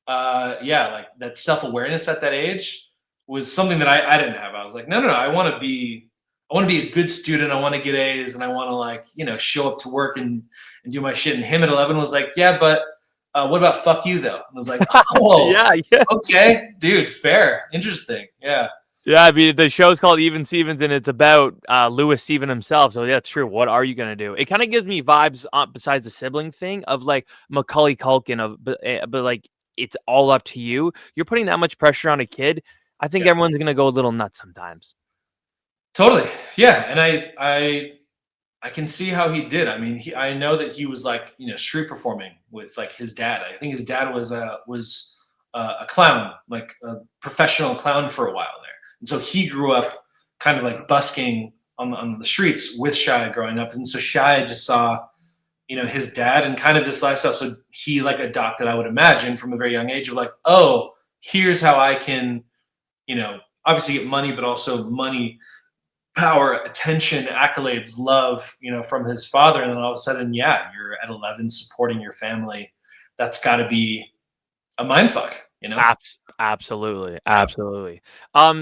like that self-awareness at that age was something that I didn't have. I was like, no, I want to be a good student. I want to get A's, and I want to like, show up to work and do my shit. And him at 11 was like, yeah, but what about fuck you though? I was like, oh, yeah. Okay, dude, fair. Interesting. Yeah. Yeah, I mean, the show's called Even Stevens, and it's about Louis Steven himself. So, yeah, it's true. What are you going to do? It kind of gives me vibes, besides the sibling thing, of like Macaulay Culkin, but like, it's all up to you. You're putting that much pressure on a kid. I think everyone's going to go a little nuts sometimes. Totally. Yeah. And I can see how he did. I mean, I know that he was like, street performing with like his dad. I think his dad was a clown, like a professional clown for a while there. And so he grew up kind of like busking on the streets with Shia growing up. And so Shia just saw, his dad and kind of this lifestyle. So he like adopted, I would imagine, from a very young age of like, oh, here's how I can, obviously get money, but also money, power, attention, accolades, love, from his father. And then all of a sudden, you're at 11 supporting your family. That's got to be a mindfuck, Absolutely.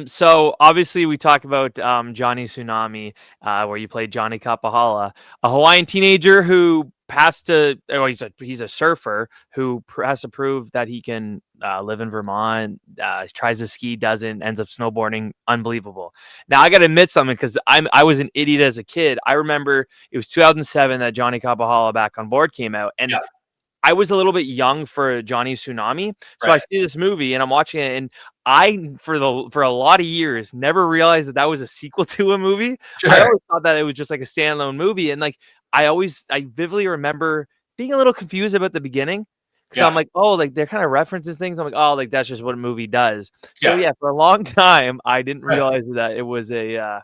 So obviously we talk about Johnny Tsunami, where you played Johnny Kapahala, a Hawaiian teenager who he's a surfer who has to prove that he can live in Vermont, tries to ski, doesn't, ends up snowboarding. Unbelievable. Now I got to admit something, because I was an idiot as a kid. I remember it was 2007 that Johnny Kapahala Back on Board came out, and I was a little bit young for Johnny Tsunami. So I see this movie and I'm watching it, and I, for a lot of years, never realized that was a sequel to a movie. Sure. I always thought that it was just like a standalone movie. And like, I vividly remember being a little confused about the beginning. So I'm like, oh, like they're kind of references things. I'm like, oh, like that's just what a movie does. So for a long time, I didn't realize that it was a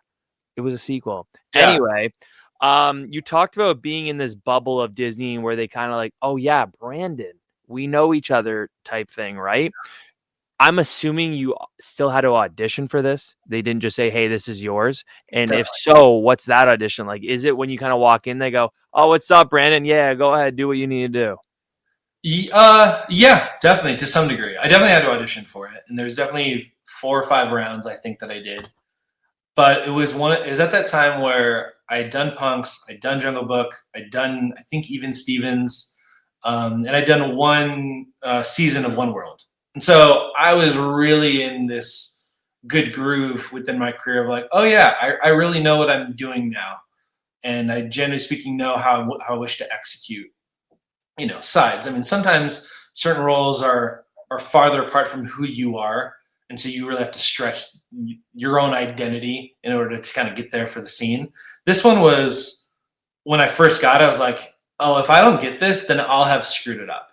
sequel. Anyway. You talked about being in this bubble of Disney where they kind of like, oh yeah, Brandon, we know each other type thing, right? I'm assuming you still had to audition for this. They didn't just say, hey, this is yours. And Definitely. If so, what's that audition like? Is it when you kind of walk in, they go, oh, what's up, Brandon? Yeah, go ahead, do what you need to do. Yeah, definitely to some degree. I definitely had to audition for it, and there's definitely 4 or 5 rounds I think that I did. But it was at that time where I had done Punks, I'd done Jungle Book, I'd done I think even Stevens, and I'd done one season of One World, and so I was really in this good groove within my career of like, oh yeah, I really know what I'm doing now, and I generally speaking know how I wish to execute sides. I mean, sometimes certain roles are farther apart from who you are, and so you really have to stretch your own identity in order to kind of get there for the scene. This one was when I first got it, I was like, oh, if I don't get this, then I'll have screwed it up.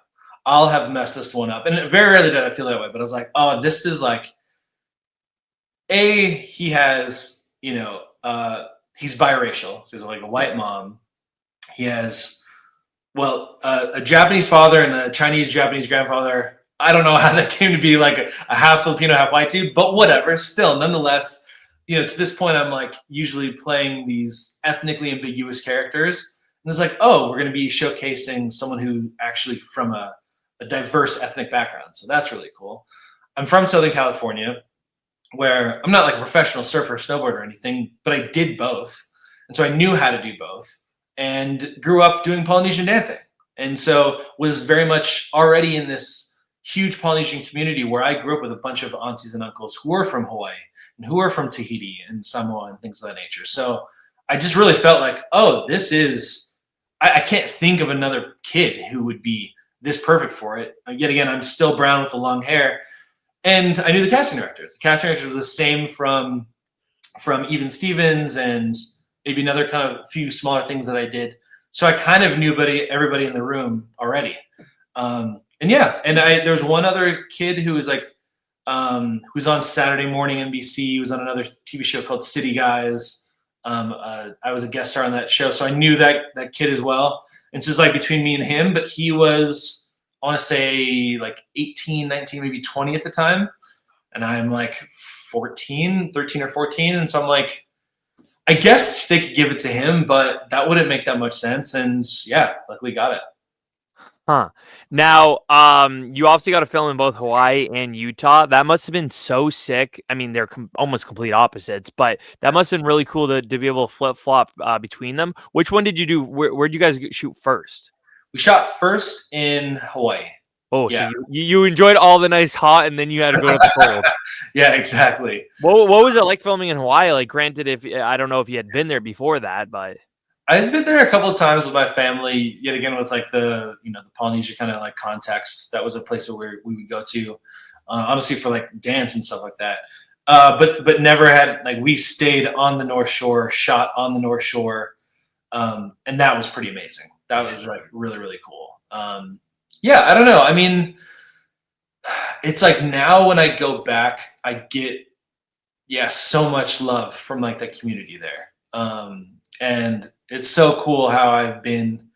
I'll have messed this one up. And very rarely did I feel that way, but I was like, oh, this is like he has, he's biracial. So he's like a white mom. He has a Japanese father and a Chinese-Japanese grandfather. I don't know how that came to be like a half Filipino, half white dude, but whatever. Still, nonetheless, to this point, I'm like usually playing these ethnically ambiguous characters. And it's like, oh, we're going to be showcasing someone who actually from a diverse ethnic background. So that's really cool. I'm from Southern California, where I'm not like a professional surfer or snowboarder or anything, but I did both. And so I knew how to do both and grew up doing Polynesian dancing. And so was very much already in this huge Polynesian community where I grew up with a bunch of aunties and uncles who were from Hawaii and who were from Tahiti and Samoa and things of that nature. So I just really felt like, oh, this is, I can't think of another kid who would be this perfect for it. Yet again, I'm still brown with the long hair. And I knew the casting directors. The casting directors were the same from Even Stevens and maybe another kind of few smaller things that I did. So I kind of knew everybody in the room already. And there was one other kid who was like, who's on Saturday morning NBC. He was on another TV show called City Guys. I was a guest star on that show, so I knew that kid as well. And so it was like between me and him, but he was, I want to say like 18, 19, maybe 20 at the time. And I'm like 13 or 14. And so I'm like, I guess they could give it to him, but that wouldn't make that much sense. And yeah, luckily got it. Huh. Now, you obviously got a film in both Hawaii and Utah. That must have been so sick. I mean, they're almost complete opposites, but that must have been really cool to be able to flip-flop between them. Which one did you do? Where'd you guys shoot first? We shot first in Hawaii. Oh, yeah. So you enjoyed all the nice hot, and then you had to go to the cold. Yeah, exactly. What was it like filming in Hawaii? Like, granted, if I don't know if you had been there before that, but I had been there a couple of times with my family. Yet again, with like the the Polynesia kind of like context, that was a place where we would go to, honestly, for like dance and stuff like that. But never had like we stayed on the North Shore, shot on the North Shore, and that was pretty amazing. That was like really really cool. Yeah, I don't know. I mean, it's like now when I go back, I get so much love from like the community there, and it's so cool how I've been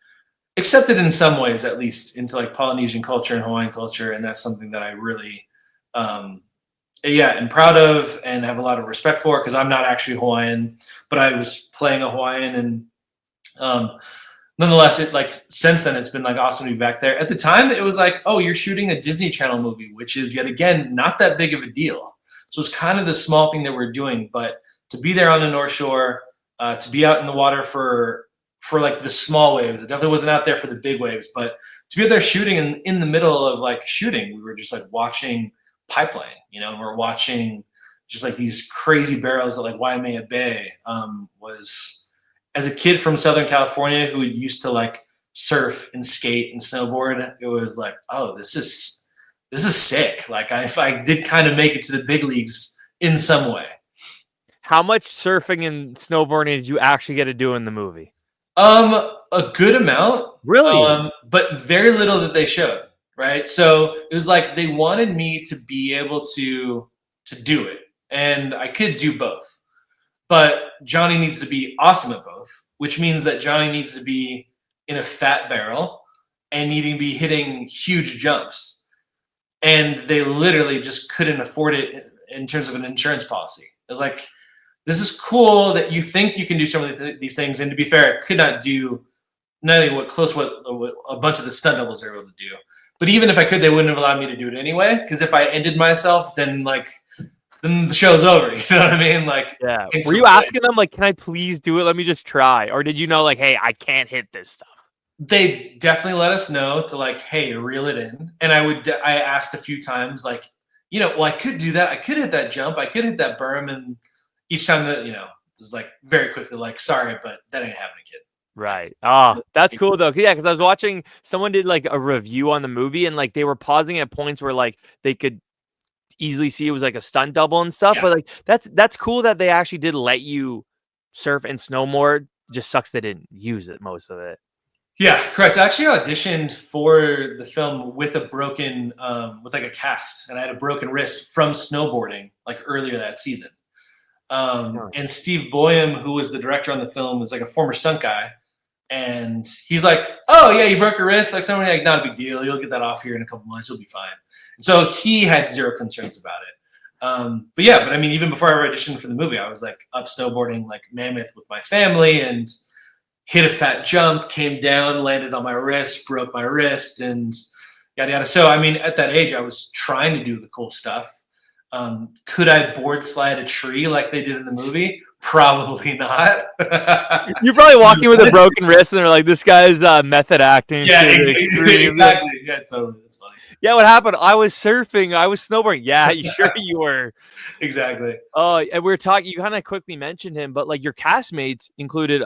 accepted in some ways, at least, into like Polynesian culture and Hawaiian culture, and that's something that I really, am proud of and have a lot of respect for because I'm not actually Hawaiian, but I was playing a Hawaiian, and nonetheless, it like since then it's been like awesome to be back there. At the time, it was like, oh, you're shooting a Disney Channel movie, which is yet again not that big of a deal. So it's kind of the small thing that we're doing, but to be there on the North Shore. To be out in the water for like the small waves. It definitely wasn't out there for the big waves, but to be out there shooting in the middle of like shooting, we were just like watching pipeline, and we're watching just like these crazy barrels at like Waimea Bay. Was as a kid from Southern California who used to like surf and skate and snowboard, it was like, oh, this is sick. Like I did kind of make it to the big leagues in some way. How much surfing and snowboarding did you actually get to do in the movie? A good amount. Really? But very little that they showed, right? So it was like they wanted me to be able to do it. And I could do both. But Johnny needs to be awesome at both, which means that Johnny needs to be in a fat barrel and needing to be hitting huge jumps. And they literally just couldn't afford it in terms of an insurance policy. It was like, this is cool that you think you can do some of these things. And to be fair, it could not do what a bunch of the stunt doubles are able to do. But even if I could, they wouldn't have allowed me to do it anyway. Because if I ended myself, then the show's over. You know what I mean? Like, yeah. Were you asking them like, can I please do it? Let me just try. Or did you know like, hey, I can't hit this stuff? They definitely let us know to like, hey, reel it in. And I asked a few times, like, well, I could do that. I could hit that jump. I could hit that berm. And each time that, it was like very quickly like, sorry, but that ain't happening, kid. Right. Oh, that's cool though. Yeah, because I was watching someone did like a review on the movie and like they were pausing at points where like they could easily see it was like a stunt double and stuff. Yeah. But like that's cool that they actually did let you surf and snowboard. Just sucks they didn't use it, most of it. Yeah, correct. I actually auditioned for the film with a broken, with like a cast, and I had a broken wrist from snowboarding like earlier that season. And Steve Boyum, who was the director on the film, was like a former stunt guy, and he's like, "Oh yeah, you broke your wrist. Like somebody like not a big deal. You'll get that off here in a couple months. You'll be fine." So he had zero concerns about it. But I mean, even before I auditioned for the movie, I was like up snowboarding like Mammoth with my family and hit a fat jump, came down, landed on my wrist, broke my wrist, and yada yada. So I mean, at that age, I was trying to do the cool stuff. Could I board slide a tree like they did in the movie? Probably not. You're probably walking with a broken wrist, and they're like, "This guy's method acting." Yeah, exactly. Yeah, totally. That's funny. Yeah, what happened? I was surfing. I was snowboarding. Yeah, sure you were. Exactly. Oh, and we were talking. You kind of quickly mentioned him, but like your castmates included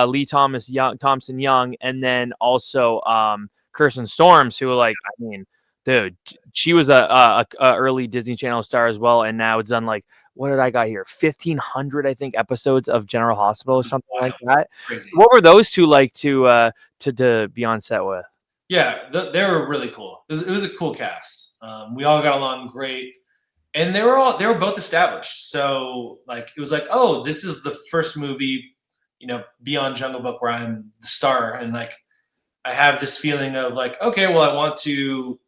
Lee Thompson Young, and then also Kirsten Storms, who like, I mean, dude, she was a early Disney Channel star as well, and now it's done like, what did I got here? 1,500, I think, episodes of General Hospital or something like that. Crazy. What were those two like to be on set with? Yeah, they were really cool. It was a cool cast. We all got along great, and they were both established. So like it was like, oh, this is the first movie, beyond Jungle Book where I'm the star, and like I have this feeling of like, okay, well, I want to,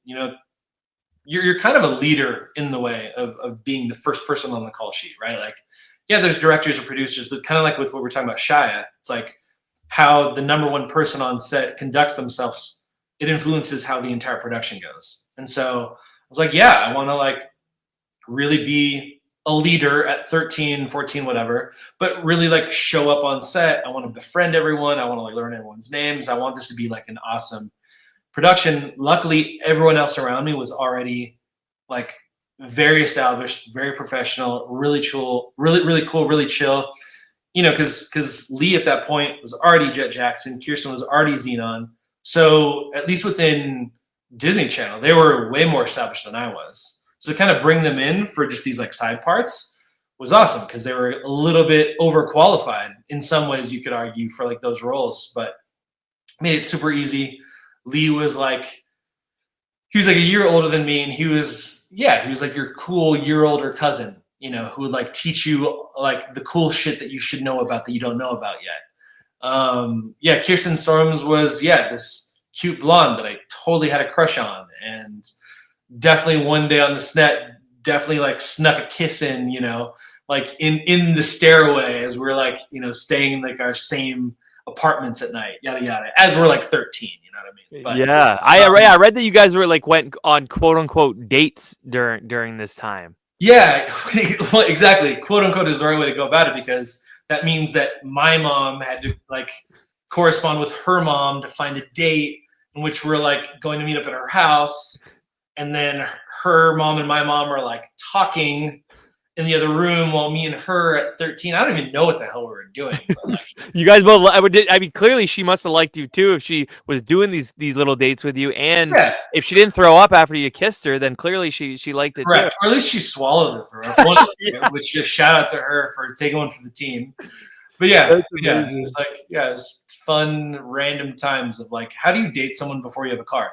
you're kind of a leader in the way of being the first person on the call sheet, right? Like, yeah, there's directors or producers, but kind of like with what we're talking about Shia, it's like how the number one person on set conducts themselves. It influences how the entire production goes. And so I was like, yeah, I want to like really be a leader at 13, 14, whatever, but really like show up on set. I want to befriend everyone. I want to like learn everyone's names. I want this to be like an awesome production. Luckily, everyone else around me was already like very established, very professional, really cool, really cool, really chill. Because Lee at that point was already Jet Jackson. Kirsten was already Xenon. So at least within Disney Channel, they were way more established than I was. So to kind of bring them in for just these like side parts was awesome because they were a little bit overqualified in some ways, you could argue, for like those roles, but made it super easy. Lee was like, he was like a year older than me, and he was like your cool year older cousin, who would like teach you like the cool shit that you should know about that you don't know about yet. Kirsten Storms was this cute blonde that I totally had a crush on, and definitely one day on the Snet, definitely like snuck a kiss in, like in the stairway as we're like, staying in like our same apartments at night, yada yada, as we're like 13, you know what I mean? But, yeah, I read that you guys were like went on quote unquote dates during this time. Yeah, well, exactly. Quote unquote is the right way to go about it, because that means that my mom had to like correspond with her mom to find a date in which we're like going to meet up at her house. And then her mom and my mom are like talking in the other room while me and her at 13, I don't even know what the hell we were doing. But like, you guys both, I mean, clearly she must have liked you too if she was doing these little dates with you. And if she didn't throw up after you kissed her, then clearly she liked it too. Or at least she swallowed the throw up, which just shout out to her for taking one for the team. But it's like, it's fun, random times of like, how do you date someone before you have a car,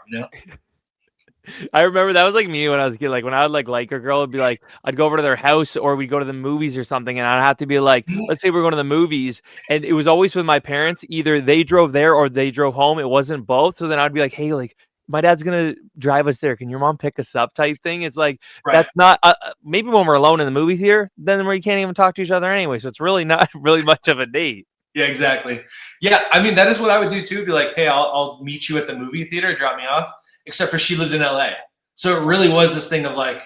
I remember that was like me when I was a kid. Like when I would like a girl, it'd be like I'd go over to their house or we'd go to the movies or something, and I'd have to be like, let's say we're going to the movies, and it was always with my parents. Either they drove there or they drove home. It wasn't both. So then I'd be like, hey, like my dad's gonna drive us there. Can your mom pick us up? Type thing. It's like that's not maybe when we're alone in the movie theater, then we can't even talk to each other anyway. So it's really not really much of a date. Yeah, exactly. Yeah, I mean that is what I would do too. Be like, hey, I'll meet you at the movie theater. Drop me off. except for she lived in LA. So it really was this thing of like,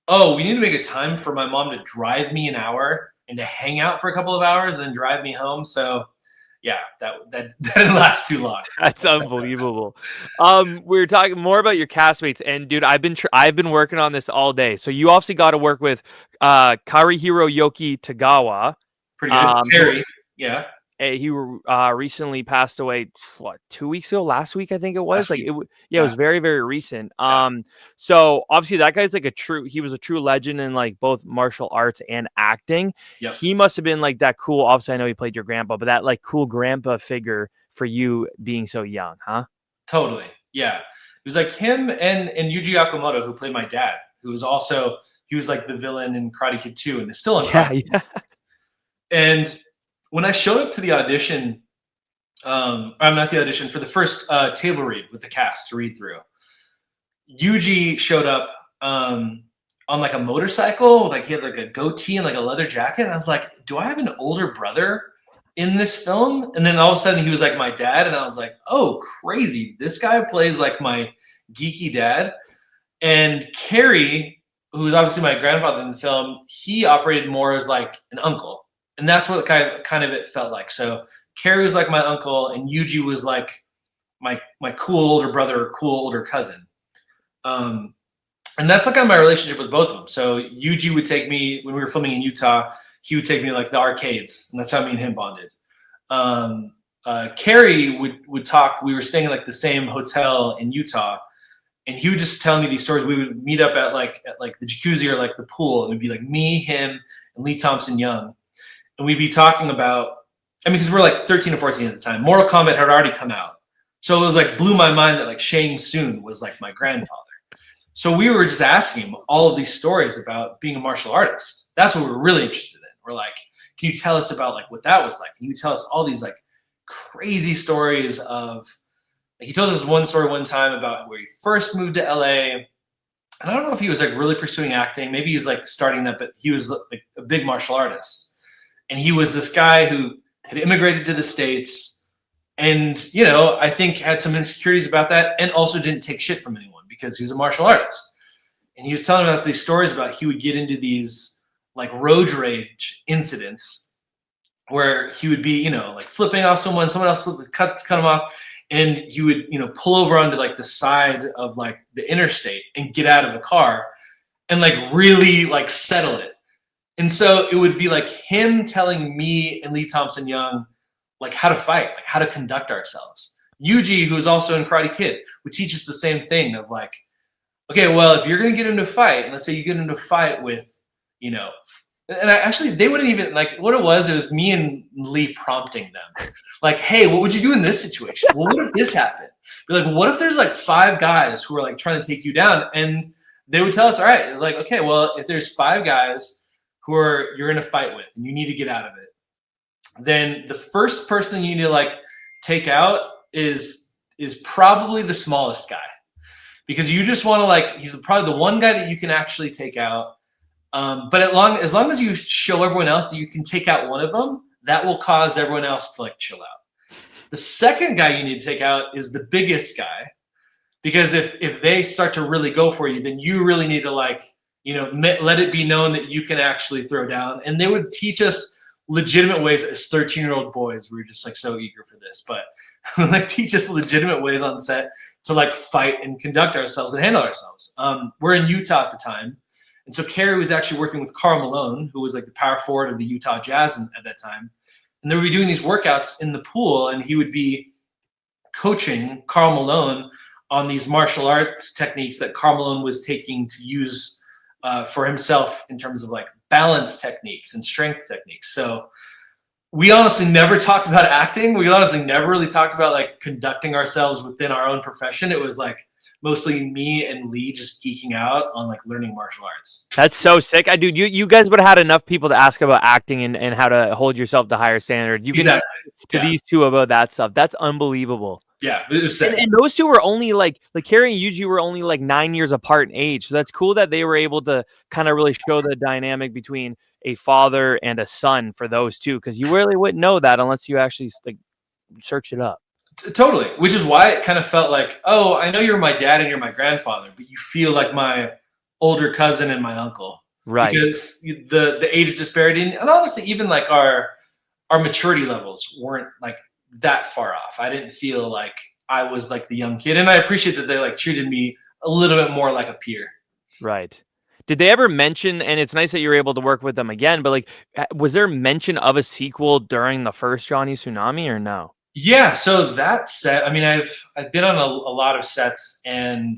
oh, we need to make a time for my mom to drive me an hour and to hang out for a couple of hours and then drive me home. So yeah, that didn't last too long. That's unbelievable. We're talking more about your castmates, and dude, I've been working on this all day. So you obviously got to work with Karihiro Yoki Tagawa. Pretty good. Terry, yeah. He recently passed away. What, 2 weeks ago? Last week, I think it was. It was very, very recent. So obviously that guy's like he was a true legend in like both martial arts and acting. Yep. He must have been like that cool. Obviously, I know he played your grandpa, but that like cool grandpa figure for you being so young, huh? Totally. Yeah. It was like him and Yuji Okamoto, who played my dad, he was like the villain in Karate Kid 2 and is still in Karate Kid. And when I showed up to the audition, I'm not the audition, for the first table read with the cast to read through, Yuji showed up on like a motorcycle, like he had like a goatee and like a leather jacket. And I was like, do I have an older brother in this film? And then all of a sudden he was like my dad. And I was like, oh, crazy. This guy plays like my geeky dad. And Carrie, who's obviously my grandfather in the film, he operated more as like an uncle. And that's what kind of it felt like. So Carrie was like my uncle, and Yuji was like my cool older brother, or cool older cousin. And that's like my relationship with both of them. So Yuji would take me, when we were filming in Utah, he would take me to like the arcades, and that's how me and him bonded. Carrie would talk. We were staying in like the same hotel in Utah, and he would just tell me these stories. We would meet up at like the jacuzzi or like the pool, and it'd be like me, him, and Lee Thompson Young. And we'd be talking about, because we're like 13 or 14 at the time. Mortal Kombat had already come out. So it was like, blew my mind that like Shang Tsung was like my grandfather. So we were just asking him all of these stories about being a martial artist. That's what we were really interested in. We're like, can you tell us about like what that was like? Can you tell us all these like crazy stories of, like, he told us one story one time about where he first moved to LA. And I don't know if he was like really pursuing acting. Maybe he was like starting that, but he was like a big martial artist. And he was this guy who had immigrated to the States and, I think had some insecurities about that, and also didn't take shit from anyone because he was a martial artist. And he was telling us these stories about he would get into these like road rage incidents where he would be, like flipping off someone else would cut him off. And he would, pull over onto like the side of like the interstate and get out of the car and like really like settle it. And so it would be like him telling me and Lee Thompson Young like how to fight, like how to conduct ourselves. Yuji, who was also in Karate Kid, would teach us the same thing of like, okay, well, if you're going to get into a fight, and let's say you get into a fight with, and they wouldn't even, like, what it was me and Lee prompting them. Like, hey, what would you do in this situation? Well, what if this happened? Be like, what if there's like 5 guys who are like trying to take you down? And they would tell us, all right, it's like, okay, well, if there's 5 guys who you're in a fight with and you need to get out of it, then the first person you need to like take out is probably the smallest guy, because you just want to like, he's probably the one guy that you can actually take out. But as long as you show everyone else that you can take out one of them, that will cause everyone else to like chill out. The second guy you need to take out is the biggest guy, because if they start to really go for you, then you really need to like, let it be known that you can actually throw down. And they would teach us legitimate ways as 13-year-old boys. We were just like so eager for this, but like teach us legitimate ways on set to like fight and conduct ourselves and handle ourselves. We're in Utah at the time. And so Carrie was actually working with Karl Malone, who was like the power forward of the Utah Jazz at that time. And they would be doing these workouts in the pool, and he would be coaching Karl Malone on these martial arts techniques that Karl Malone was taking to use for himself in terms of like balance techniques and strength techniques. So we honestly never talked about acting. We honestly never really talked about like conducting ourselves within our own profession. It was like mostly me and Lee just geeking out on like learning martial arts. That's so sick. Dude, you guys would have had enough people to ask about acting and how to hold yourself to higher standard. You can exactly. to these two about that stuff. That's unbelievable. Yeah, it was sick. And those two were only like Carrie and Yuji were only like 9 years apart in age. So that's cool that they were able to kind of really show the dynamic between a father and a son for those two, because you really wouldn't know that unless you actually like search it up. Totally. Which is why it kind of felt like, oh, I know you're my dad and you're my grandfather, but you feel like my older cousin and my uncle. Right. Because the age disparity, and honestly, even like our maturity levels weren't like that far off. I didn't feel like I was like the young kid, and I appreciate that they like treated me a little bit more like a peer. Right. Did they ever mention, and it's nice that you're able to work with them again, but like, was there mention of a sequel during the first Johnny Tsunami or no? Yeah, so that set, I mean, I've been on a lot of sets, and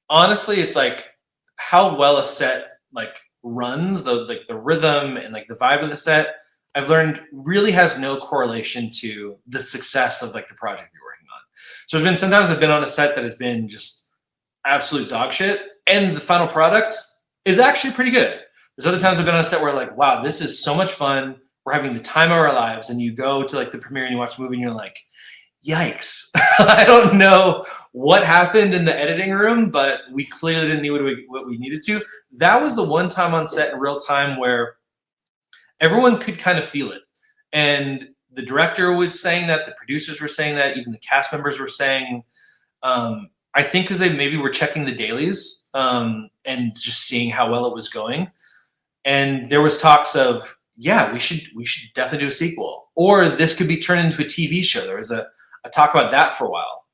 honestly, it's like how well a set like runs, the rhythm and like the vibe of the set, I've learned really has no correlation to the success of like the project you're working on. So there's been sometimes I've been on a set that has been just absolute dog shit, and the final product is actually pretty good. There's other times I've been on a set where like, wow, this is so much fun. We're having the time of our lives, and you go to like the premiere and you watch the movie and you're like, yikes. I don't know what happened in the editing room, but we clearly didn't need what we needed to. That was the one time on set in real time where everyone could kind of feel it. And the director was saying that, the producers were saying that, even the cast members were saying, I think because they maybe were checking the dailies and just seeing how well it was going. And there was talks of, yeah, we should definitely do a sequel, or this could be turned into a TV show. There was a talk about that for a while,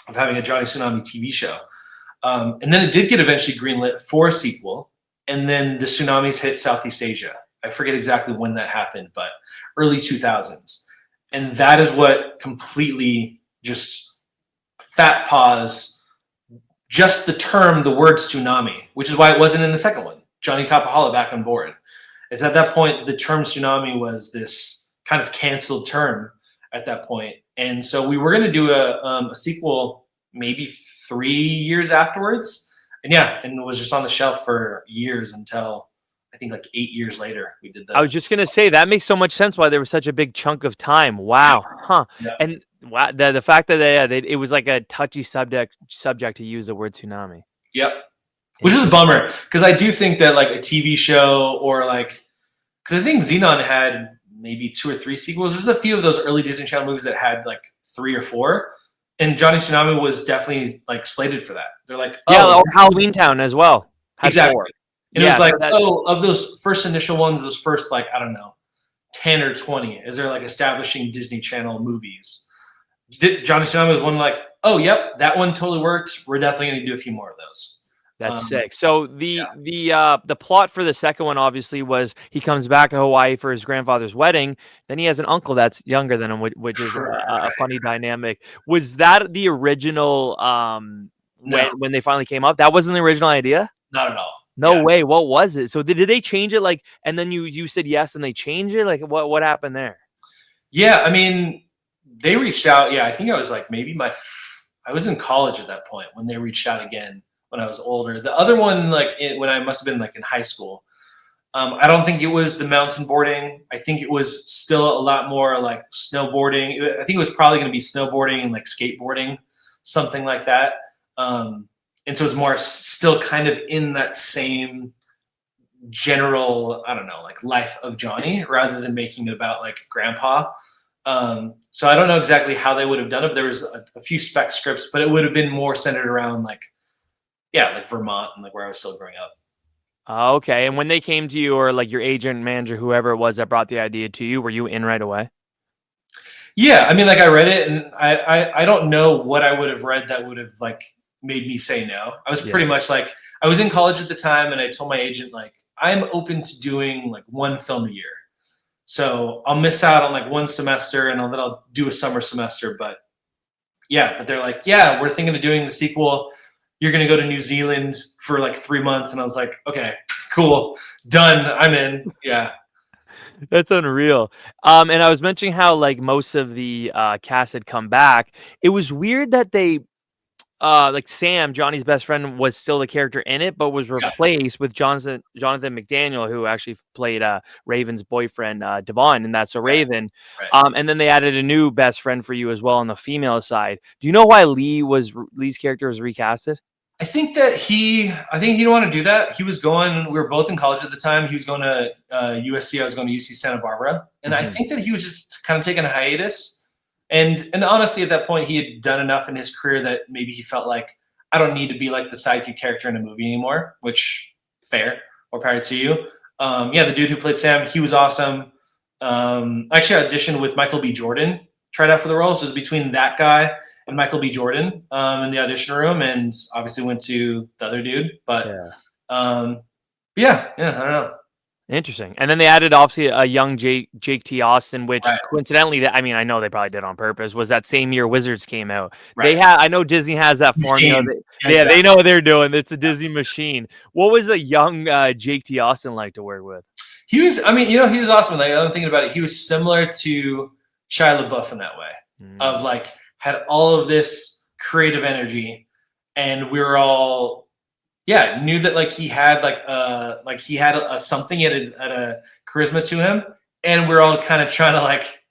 of having a Johnny Tsunami TV show. And then it did get eventually greenlit for a sequel. And then the tsunamis hit Southeast Asia. I forget exactly when that happened, but early 2000s. And that is what completely just fat paws just the word tsunami, which is why it wasn't in the second one. Johnny Kapahala back on board. Is at that point, the term tsunami was this kind of canceled term at that point. And so we were going to do a sequel maybe 3 years afterwards. And yeah, and it was just on the shelf for years until I think like 8 years later we did that. I was just going to say that makes so much sense why there was such a big chunk of time. Wow. Huh. Yeah. And wow, the fact that it was like a touchy subject to use the word tsunami. Yep. Which is a bummer, because I do think that like a TV show, or like, because I think Xenon had maybe 2 or 3 sequels. There's a few of those early Disney Channel movies that had like 3 or 4, and Johnny Tsunami was definitely like slated for that. They're like, oh, yeah, or Halloween Town as well. Exactly. 4. And it was like, oh, of those first initial ones, those first like, I don't know, 10 or 20, is there like establishing Disney Channel movies? Johnny Tsunami was one like, oh, yep, that one totally worked. We're definitely going to do a few more of those. That's sick. So the plot for the second one obviously was he comes back to Hawaii for his grandfather's wedding. Then he has an uncle that's younger than him, which is a funny dynamic. Was that the original when they finally came up? That wasn't the original idea? Not at all. No way. What was it? So did they change it like, and then you said yes and they changed it? Like what happened there? Yeah, I mean, they reached out. Yeah, I think I was like maybe I was in college at that point when they reached out again. When I was older. The other one, like when I must have been like in high school, I don't think it was the mountain boarding. I think it was still a lot more like snowboarding. I think it was probably going to be snowboarding and like skateboarding, something like that. And so it was more still kind of in that same general, I don't know, like life of Johnny, rather than making it about like grandpa. So I don't know exactly how they would have done it, but there was a few spec scripts, but it would have been more centered around like, yeah, like Vermont and like where I was still growing up. Okay. And when they came to you, or like your agent, manager, whoever it was that brought the idea to you, were you in right away? Yeah, I mean, like I read it, and I don't know what I would have read that would have like made me say no. I was pretty much like, I was in college at the time, and I told my agent like, I'm open to doing like 1 film a year. So I'll miss out on like 1 semester, and then I'll do a summer semester. But they're like, yeah, we're thinking of doing the sequel. You're going to go to New Zealand for like 3 months. And I was like, okay, cool. Done. I'm in. Yeah. That's unreal. And I was mentioning how like most of the cast had come back. It was weird that they like Sam, Johnny's best friend, was still the character in it, but was replaced with Jonathan McDaniel, who actually played Raven's boyfriend, Devon, and That's a Raven. Right. And then they added a new best friend for you as well on the female side. Do you know why Lee's character was recasted? I think he didn't want to do that. He was going, we were both in college at the time. He was going to USC. I was going to UC Santa Barbara. And I think that he was just kind of taking a hiatus. And honestly, at that point, he had done enough in his career that maybe he felt like, I don't need to be like the sidekick character in a movie anymore, which fair, or power to you. Yeah, the dude who played Sam, he was awesome. I actually auditioned with Michael B. Jordan, tried out for the role. So it was between that guy and Michael B. Jordan in the audition room, and obviously went to the other dude. But yeah, I don't know. Interesting. And then they added obviously a young Jake T. Austin, which Right. coincidentally, I mean, I know they probably did on purpose, was that same year Wizards came out. Right. I know Disney has that formula. They know what they're doing. It's a Disney machine. What was a young Jake T. Austin like to work with? He was, I mean, he was awesome. Like, I'm thinking about it. He was similar to Shia LaBeouf in that way, of like, had all of this creative energy, and we were all, knew that like he had a something, he had a charisma to him, and we're all kind of trying to like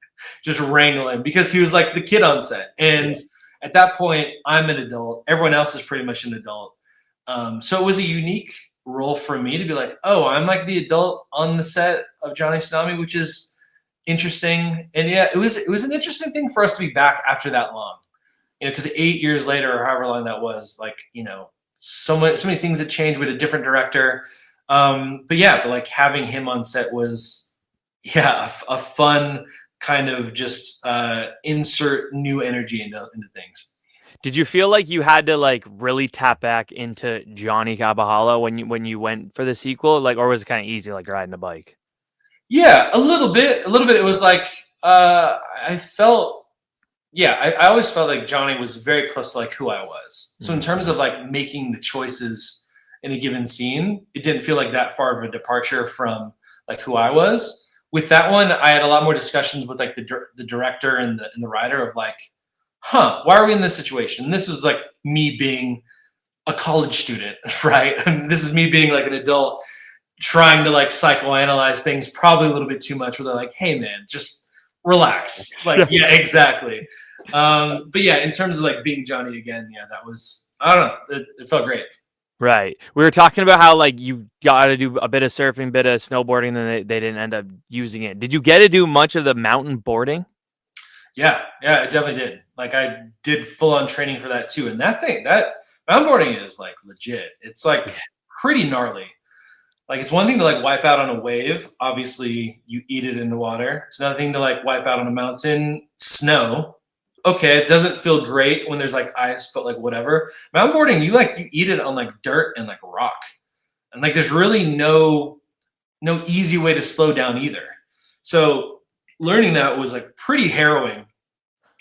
just wrangle him because he was like the kid on set. And at that point, I'm an adult. Everyone else is pretty much an adult. So it was a unique role for me to be like, oh, I'm like the adult on the set of Johnny Tsunami, which is interesting. And yeah, it was an interesting thing for us to be back after that long, because 8 years later or however long that was, like, so many things had changed with a different director. But like having him on set was a fun kind of just insert new energy into things. Did you feel like you had to like really tap back into Johnny Kapahala when you went for the sequel, like, or was it kind of easy, like riding a bike? Yeah, a little bit. It was like I felt, I always felt like Johnny was very close to like who I was. So in terms of like making the choices in a given scene, it didn't feel like that far of a departure from like who I was. With that one, I had a lot more discussions with like the director and the writer of like, why are we in this situation? And this was like me being a college student, right? And this is me being like an adult trying to like psychoanalyze things probably a little bit too much, where they're like, hey man, just relax. Like, yeah, exactly. But yeah, in terms of like being Johnny again, that was, I don't know, it felt great. Right. We were talking about how like you got to do a bit of surfing, bit of snowboarding, and then they didn't end up using it. Did you get to do much of the mountain boarding? Yeah, I definitely did. Like I did full on training for that too. And that mountain boarding is like legit. It's like pretty gnarly. Like it's one thing to like wipe out on a wave. Obviously you eat it in the water. It's another thing to like wipe out on a mountain, snow. Okay, it doesn't feel great when there's like ice, but like whatever. Mountain boarding, you eat it on like dirt and like rock. And like there's really no easy way to slow down either. So learning that was like pretty harrowing,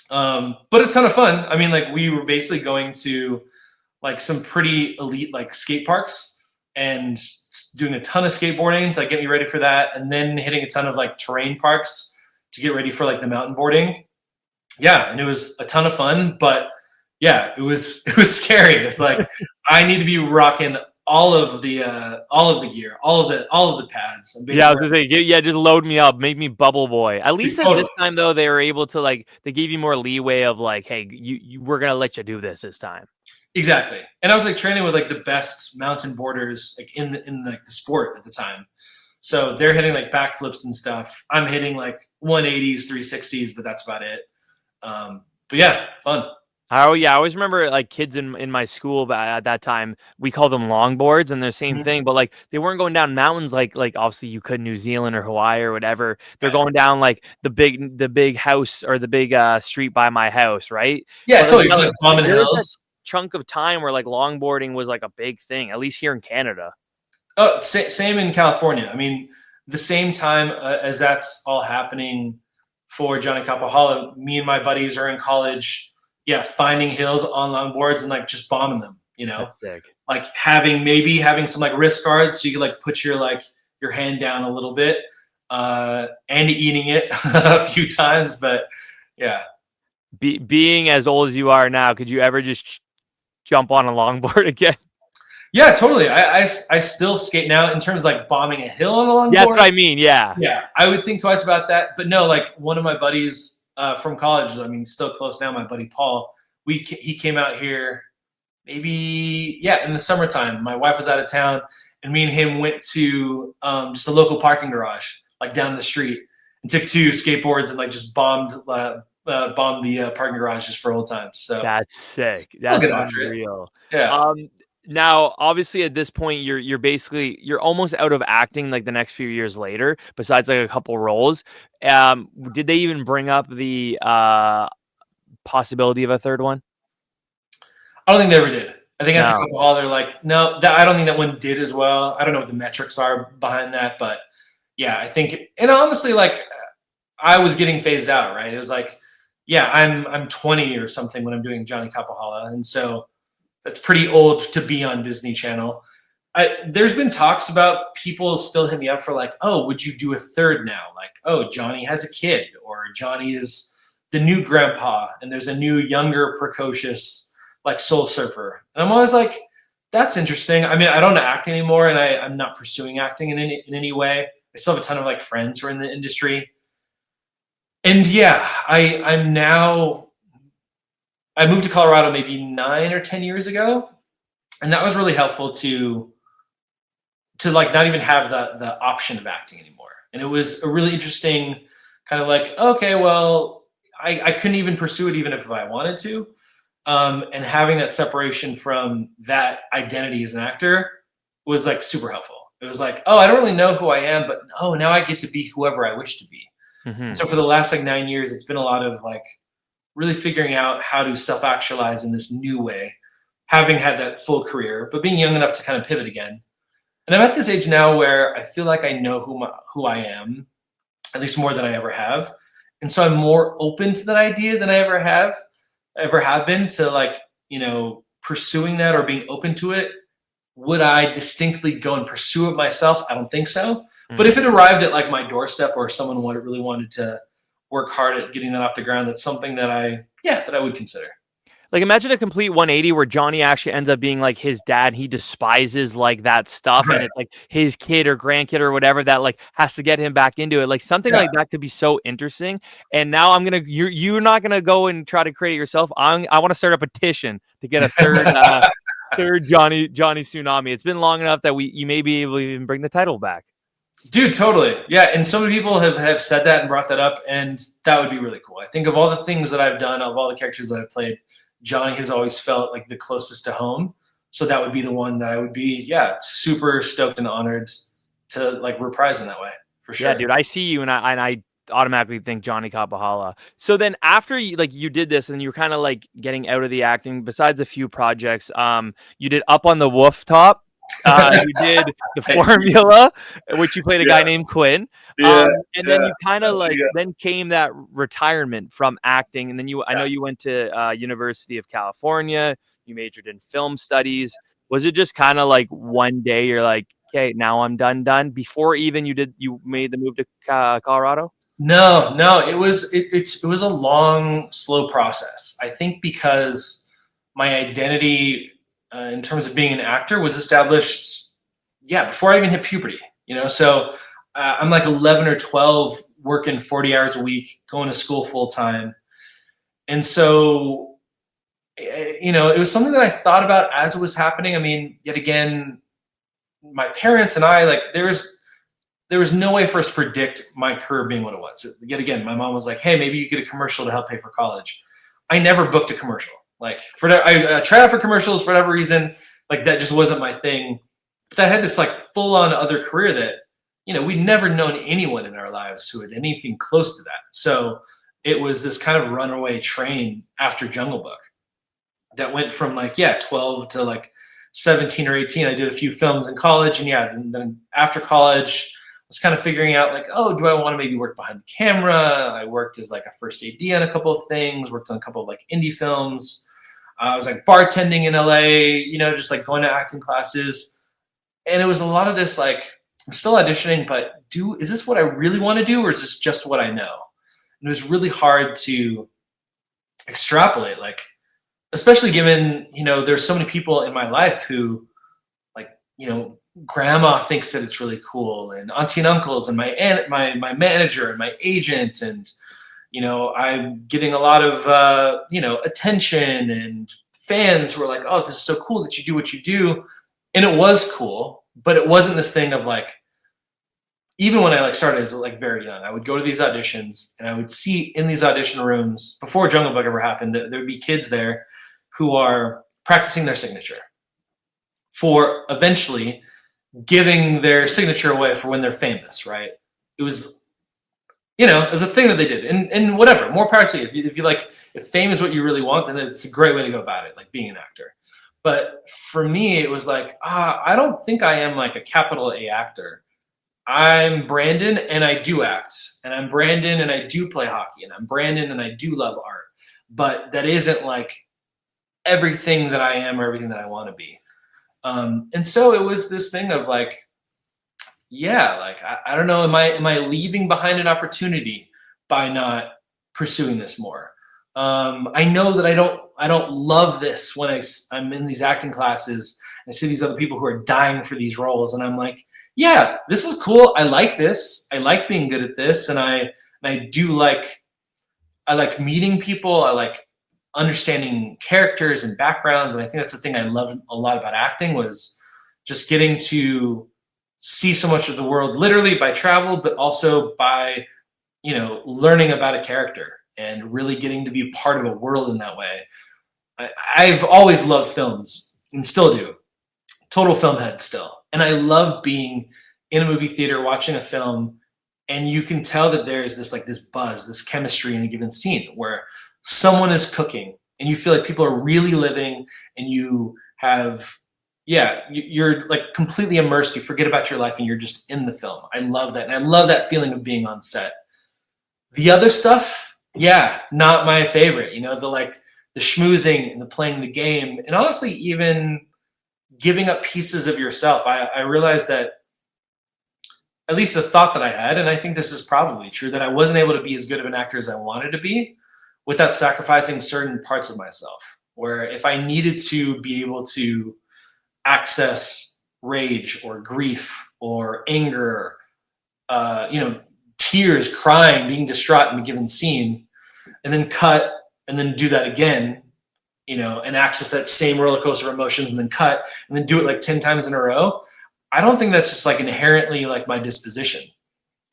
but a ton of fun. I mean, like we were basically going to like some pretty elite like skate parks and doing a ton of skateboarding to like get me ready for that, and then hitting a ton of like terrain parks to get ready for like the mountain boarding. Yeah, and it was a ton of fun, but yeah, it was scary. It's like I need to be rocking all of the gear, all of the pads. Yeah, I was gonna say, just load me up, make me bubble boy. At least at this time though, they were able to like, they gave you more leeway of like, hey, we're gonna let you do this time. Exactly. And I was like training with like the best mountain boarders like in like the sport at the time. So they're hitting like backflips and stuff. I'm hitting like 180s, 360s, but that's about it. But yeah, fun. Oh yeah, I always remember like kids in my school, but at that time we called them longboards, and they're the same thing, but like they weren't going down mountains like obviously you could in New Zealand or Hawaii or whatever. They're going down like the big house or the big street by my house, right? Yeah, totally. Like common hills. Chunk of time where like longboarding was like a big thing, at least here in Canada. Oh, same in California. I mean, the same time as that's all happening for Johnny Kapahala, me and my buddies are in college. Yeah, finding hills on longboards and like just bombing them, That's sick. Like having some like wrist guards so you can like put your hand down a little bit, and eating it a few times. But yeah. Being as old as you are now, could you ever just jump on a longboard again? Yeah, totally. I still skate now in terms of like bombing a hill on a longboard. That's what I mean. Yeah. Yeah. I would think twice about that. But no, like one of my buddies from college, I mean, still close now, my buddy Paul, he came out here maybe, in the summertime. My wife was out of town, and me and him went to just a local parking garage, like down the street, and took 2 skateboards and like just bombed bomb the parking garage just for old times. So that's sick. still That's get after it. unreal. Yeah. Now, obviously, at this point, you're almost out of acting like the next few years later. Besides like a couple roles, did they even bring up the possibility of a third one? I don't think they ever did. I think after No. a couple while, they're like, no, I don't think that one did as well. I don't know what the metrics are behind that, but yeah, I think, and honestly, like I was getting phased out, right? It was like, yeah, I'm 20 or something when I'm doing Johnny Kapahala, and so that's pretty old to be on Disney Channel. There's been talks about people still hit me up for like, oh, would you do a third now? Like, oh, Johnny has a kid, or Johnny is the new grandpa, and there's a new, younger, precocious, like soul surfer. And I'm always like, that's interesting. I mean, I don't act anymore, and I'm not pursuing acting in any way. I still have a ton of like friends who are in the industry. And yeah, I moved to Colorado maybe 9 or 10 years ago, and that was really helpful to like not even have the option of acting anymore. And it was a really interesting kind of like, okay, well, I couldn't even pursue it even if I wanted to. And having that separation from that identity as an actor was like super helpful. It was like, oh, I don't really know who I am, but oh, now I get to be whoever I wish to be. Mm-hmm. So for the last like 9 years, it's been a lot of like really figuring out how to self-actualize in this new way, having had that full career, but being young enough to kind of pivot again. And I'm at this age now where I feel like I know who I am, at least more than I ever have. And so I'm more open to that idea than I ever have been to like, pursuing that or being open to it. Would I distinctly go and pursue it myself? I don't think so. Mm-hmm. But if it arrived at like my doorstep or someone really wanted to work hard at getting that off the ground, that's something that I would consider. Like imagine a complete 180 where Johnny actually ends up being like his dad. He despises like that stuff. Right. And it's like his kid or grandkid or whatever that like has to get him back into it. Like something like that could be so interesting. And now you're not going to go and try to create it yourself. I want to start a petition to get a third Johnny Tsunami. It's been long enough that you may be able to even bring the title back. Dude, totally. Yeah. And so many people have said that and brought that up, and that would be really cool. I think of all the things that I've done, of all the characters that I've played, Johnny has always felt like the closest to home. So that would be the one that I would be, super stoked and honored to like reprise in that way, for sure. Yeah, dude, I see you and I automatically think Johnny Kapahala. So then after you did this and you were kind of like getting out of the acting, besides a few projects, you did Up on the Rooftop. You did The Formula, which you played a guy named Quinn. And then you kind of then came that retirement from acting. And then I know you went to University of California. You majored in film studies. Was it just kind of like one day you're like, okay, now I'm done before even you made the move to Colorado? No, it was a long, slow process. I think because my identity in terms of being an actor was established, before I even hit puberty, so I'm like 11 or 12 working 40 hours a week, going to school full time. And so, it was something that I thought about as it was happening. I mean, yet again, my parents and I, like, there was no way for us to predict my career being what it was. Yet again, my mom was like, hey, maybe you get a commercial to help pay for college. I never booked a commercial. Like I tried out for commercials for whatever reason, like that just wasn't my thing. But I had this like full on other career that, we'd never known anyone in our lives who had anything close to that. So it was this kind of runaway train after Jungle Book that went from 12 to like 17 or 18. I did a few films in college, and then after college, I was kind of figuring out like, oh, do I want to maybe work behind the camera? I worked as like a first AD on a couple of things, worked on a couple of like indie films. I was like bartending in LA, just like going to acting classes. And it was a lot of this, like, I'm still auditioning, but is this what I really want to do? Or is this just what I know? And it was really hard to extrapolate, like, especially given, there's so many people in my life who like, grandma thinks that it's really cool, and auntie and uncles and my aunt, my manager and my agent, and I'm getting a lot of attention and fans who are like, oh, this is so cool that you do what you do. And it was cool, but it wasn't this thing of like, even when I like started as like very young, I would go to these auditions and I would see in these audition rooms before Jungle Book ever happened, that there would be kids there who are practicing their signature for eventually giving their signature away for when they're famous, right? It was, it was a thing that they did, and whatever, more power to you. If you like, if fame is what you really want, then it's a great way to go about it, like being an actor. But for me, it was like, I don't think I am like a capital A actor. I'm Brandon and I do act, and I'm Brandon and I do play hockey, and I'm Brandon and I do love art. But that isn't like everything that I am or everything that I want to be. And so it was this thing of like, yeah, like I don't know, am I leaving behind an opportunity by not pursuing this more? I know that I don't love this when I'm in these acting classes. I see these other people who are dying for these roles, and I'm like, yeah, this is cool. I like this. I like being good at this, and I do like, I like meeting people. I like understanding characters and backgrounds, and I think that's the thing I loved a lot about acting, was just getting to see so much of the world, literally by travel, but also by learning about a character and really getting to be part of a world in that way. I've always loved films and still do. Total film head still. And I love being in a movie theater watching a film, and you can tell that there's this like this buzz, this chemistry in a given scene where someone is cooking and you feel like people are really living, and you have, you're like completely immersed. You forget about your life and you're just in the film. I love that. And I love that feeling of being on set. The other stuff, not my favorite, the schmoozing and the playing the game, and honestly, even giving up pieces of yourself. I realized that, at least the thought that I had, and I think this is probably true, that I wasn't able to be as good of an actor as I wanted to be without sacrificing certain parts of myself. Where if I needed to be able to access rage or grief or anger, tears, crying, being distraught in a given scene, and then cut and then do that again, and access that same roller coaster of emotions, and then cut and then do it like 10 times in a row. I don't think that's just like inherently like my disposition.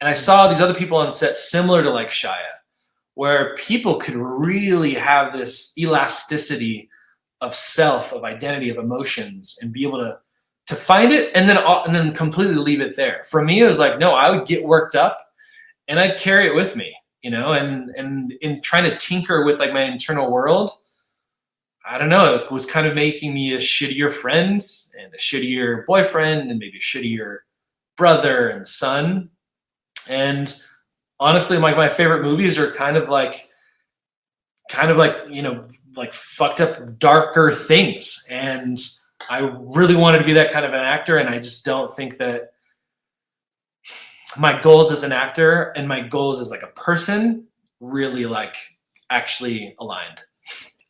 And I saw these other people on set similar to like Shia, where people could really have this elasticity of self, of identity, of emotions, and be able to find it and then completely leave it there. For me, it was like, no, I would get worked up and I'd carry it with me, and in trying to tinker with like my internal world, I don't know, it was kind of making me a shittier friend and a shittier boyfriend and maybe a shittier brother and son. And honestly, like my favorite movies are kind of like like fucked up, darker things. And I really wanted to be that kind of an actor, and I just don't think that my goals as an actor and my goals as like a person really like actually aligned.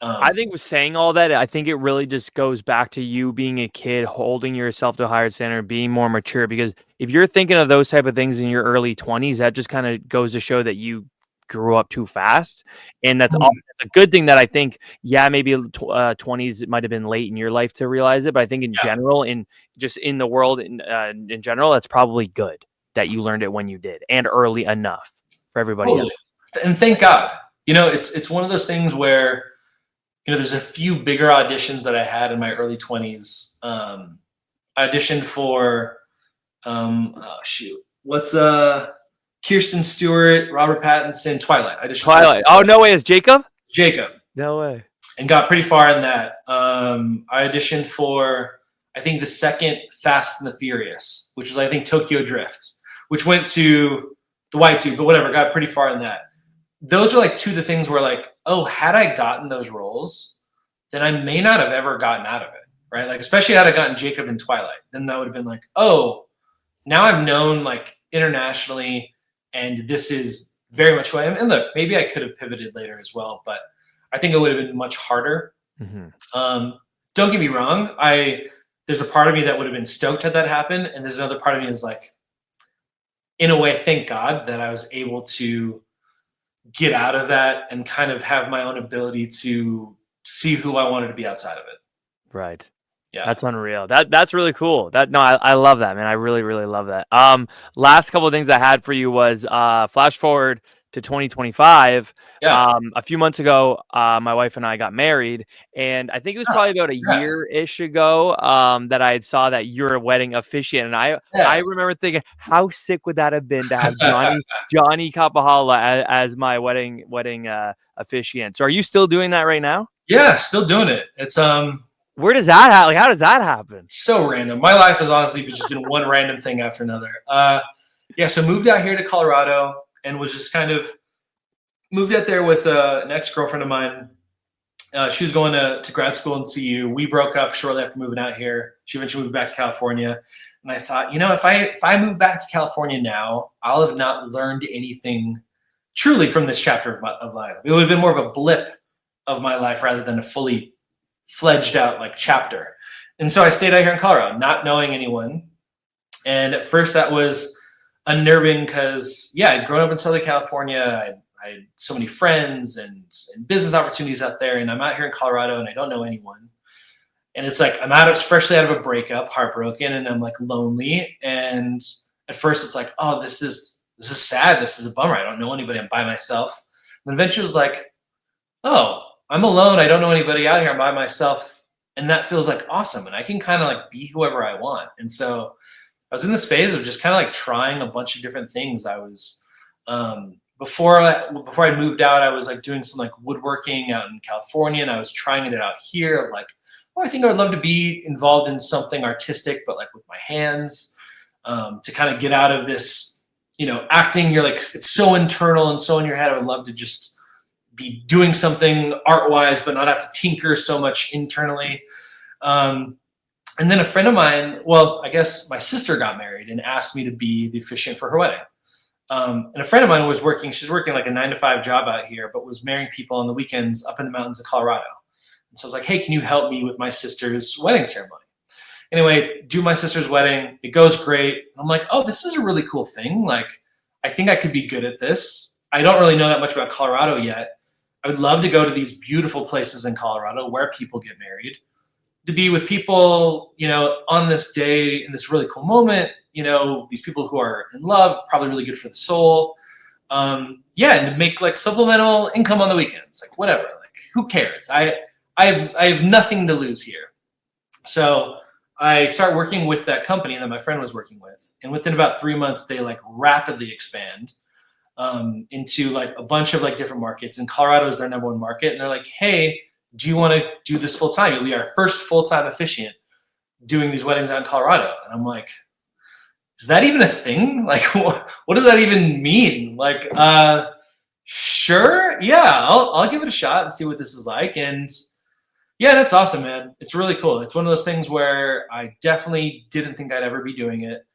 I think with saying all that, I think it really just goes back to you being a kid, holding yourself to a higher standard, being more mature. Because if you're thinking of those type of things in your early 20s, that just kind of goes to show that you grew up too fast. And that's a good thing. That I think, maybe 20s, it might have been late in your life to realize it. But I think in general, in the world in general, that's probably good that you learned it when you did, and early enough for everybody else. And thank God. It's one of those things where, there's a few bigger auditions that I had in my early 20s. I auditioned for, what's Kirsten Stewart, Robert Pattinson, Twilight. Twilight. Oh, no way. Is Jacob? Jacob. No way. And got pretty far in that. I auditioned for, I think, the second Fast and the Furious, which was, I think, Tokyo Drift, which went to the white dude, but whatever, got pretty far in that. Those are like two of the things where like, had I gotten those roles, then I may not have ever gotten out of it, right? Like, especially had I gotten Jacob in Twilight, then that would have been like, now I'm known like internationally, and this is very much who I am. And look, maybe I could have pivoted later as well, but I think it would have been much harder. Mm-hmm. Don't get me wrong. There's a part of me that would have been stoked had that happened. And there's another part of me is like, in a way, thank God that I was able to get out of that and kind of have my own ability to see who I wanted to be outside of it. Right. Yeah. That's unreal. That's really cool. I love that, man. I really, really love that. Last couple of things I had for you was flash forward to 2025. Yeah. A few months ago, my wife and I got married, and I think it was probably about a Congrats. year-ish ago that I saw that you're a wedding officiant, and I remember thinking, how sick would that have been to have Johnny Kapahala as my wedding officiant? So, are you still doing that right now? Yeah, still doing it. It's Where does that happen? Like, how does that happen? so random. My life has honestly just been one random thing after another. So moved out here to Colorado and was just kind of moved out there with an ex-girlfriend of mine. She was going to grad school in CU. We broke up shortly after moving out here. She eventually moved back to California. And I thought, if I move back to California now, I'll have not learned anything truly from this chapter of life. It would have been more of a blip of my life rather than a fully fledged out like chapter. And so I stayed out here in Colorado, not knowing anyone. And at first that was unnerving because, I'd grown up in Southern California. I had so many friends and business opportunities out there. And I'm out here in Colorado and I don't know anyone. And it's like, freshly out of a breakup, heartbroken, and I'm like lonely. And at first it's like, oh, this is sad. This is a bummer. I don't know anybody. I'm by myself. And eventually it was like, oh, I'm alone. I don't know anybody out here. I'm by myself. And that feels like awesome. And I can kind of like be whoever I want. And so I was in this phase of just kind of like trying a bunch of different things. I was, before I moved out, I was like doing some like woodworking out in California, and I was trying it out here. Like, oh, I think I would love to be involved in something artistic, but like with my hands, to kind of get out of this, acting. You're like, it's so internal and so in your head. I would love to just be doing something art-wise, but not have to tinker so much internally. And then a friend of mine, well, I guess my sister got married and asked me to be the officiant for her wedding. And a friend of mine she's working like a 9-to-5 job out here, but was marrying people on the weekends up in the mountains of Colorado. And so I was like, hey, can you help me with my sister's wedding ceremony? Anyway, do my sister's wedding. It goes great. And I'm like, oh, this is a really cool thing. Like, I think I could be good at this. I don't really know that much about Colorado yet. I would love to go to these beautiful places in Colorado where people get married, to be with people, on this day in this really cool moment, these people who are in love, probably really good for the soul. And to make like supplemental income on the weekends, like whatever, like who cares? I have nothing to lose here. So I start working with that company that my friend was working with. And within about 3 months, they like rapidly expand into like a bunch of like different markets. And Colorado is their number one market. And they're like, hey, do you want to do this full time? You'll be our first full-time officiant doing these weddings out in Colorado. And I'm like, is that even a thing? Like, what does that even mean? Like, sure. Yeah, I'll give it a shot and see what this is like. And yeah, that's awesome, man. It's really cool. It's one of those things where I definitely didn't think I'd ever be doing it.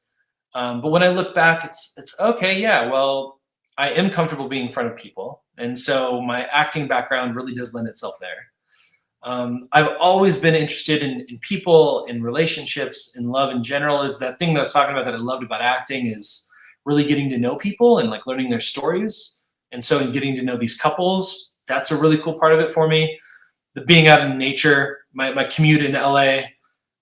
But when I look back, it's okay. Yeah, well, I am comfortable being in front of people. And so my acting background really does lend itself there. I've always been interested in people, in relationships, in love in general. Is that thing that I was talking about that I loved about acting is really getting to know people and like learning their stories. And so in getting to know these couples, that's a really cool part of it for me. The being out in nature, my commute in LA,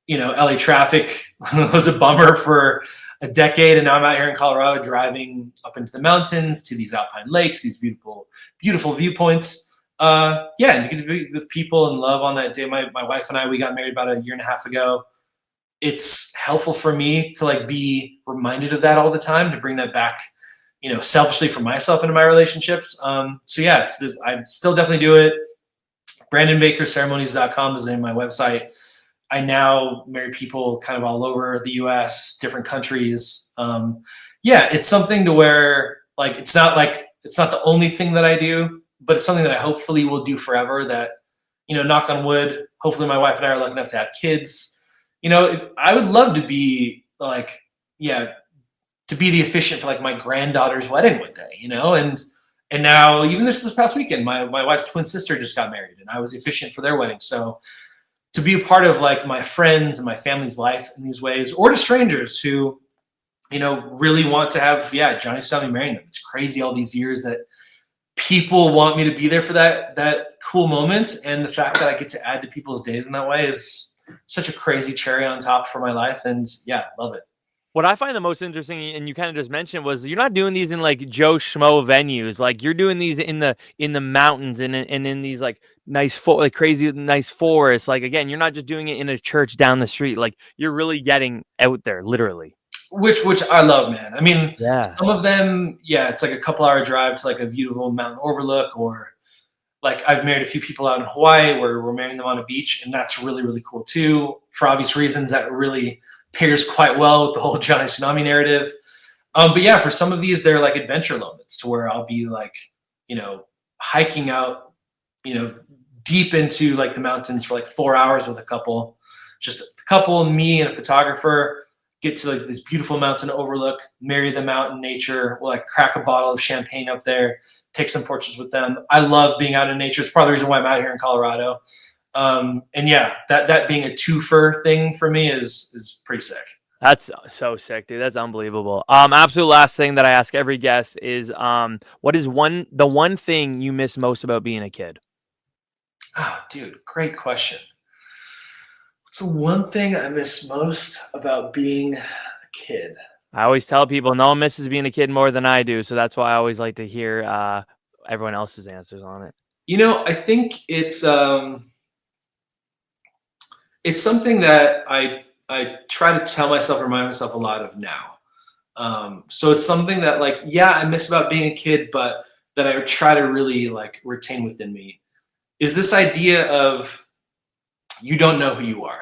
LA traffic was a bummer for a decade. And now I'm out here in Colorado driving up into the mountains to these alpine lakes, these beautiful, beautiful viewpoints. And to get to be with people and love on that day. My wife and I, we got married about 1.5 years ago. It's helpful for me to like be reminded of that all the time, to bring that back, selfishly for myself into my relationships. It's this, I still definitely do it. BrandonBakerCeremonies.com is the name of my website. I now marry people kind of all over the US, different countries. It's something to where like, it's not the only thing that I do, but it's something that I hopefully will do forever. That, knock on wood, hopefully my wife and I are lucky enough to have kids. I would love to be like, to be the officiant for like my granddaughter's wedding one day, and now even this past weekend, my wife's twin sister just got married and I was the officiant for their wedding. So to be a part of like my friends and my family's life in these ways, or to strangers who, really want to have, Johnny Tsunami marrying them. It's crazy all these years that people want me to be there for that cool moment. And the fact that I get to add to people's days in that way is such a crazy cherry on top for my life. And yeah, love it. What I find the most interesting, and you kind of just mentioned, was you're not doing these in like Joe Schmo venues. Like you're doing these in the mountains and in these like like crazy nice forests. Like again, you're not just doing it in a church down the street. Like you're really getting out there, literally. Which I love, man. I mean, yeah, some of them, yeah, it's like a couple hour drive to like a beautiful mountain overlook, or like I've married a few people out in Hawaii where we're marrying them on a beach, and that's really, really cool too. For obvious reasons, that really pairs quite well with the whole Johnny Tsunami narrative. But yeah, for some of these, they're like adventure moments to where I'll be like, hiking out, deep into like the mountains for like 4 hours with a couple, just a couple, me and a photographer, get to like this beautiful mountain overlook, marry them out in nature. We'll like crack a bottle of champagne up there, take some portraits with them. I love being out in nature. It's part of the reason why I'm out here in Colorado. And yeah, that being a twofer thing for me is pretty sick. that's so sick, dude. That's unbelievable. Absolute last thing that I ask every guest is, what is the one thing you miss most about being a kid? Oh, dude, great question. What's the one thing I miss most about being a kid? I always tell people no one misses being a kid more than I do, so that's why I always like to hear everyone else's answers on it. I think it's something that I try to tell myself, remind myself a lot of now. So it's something that like, yeah, I miss about being a kid, but that I try to really like retain within me is this idea of you don't know who you are.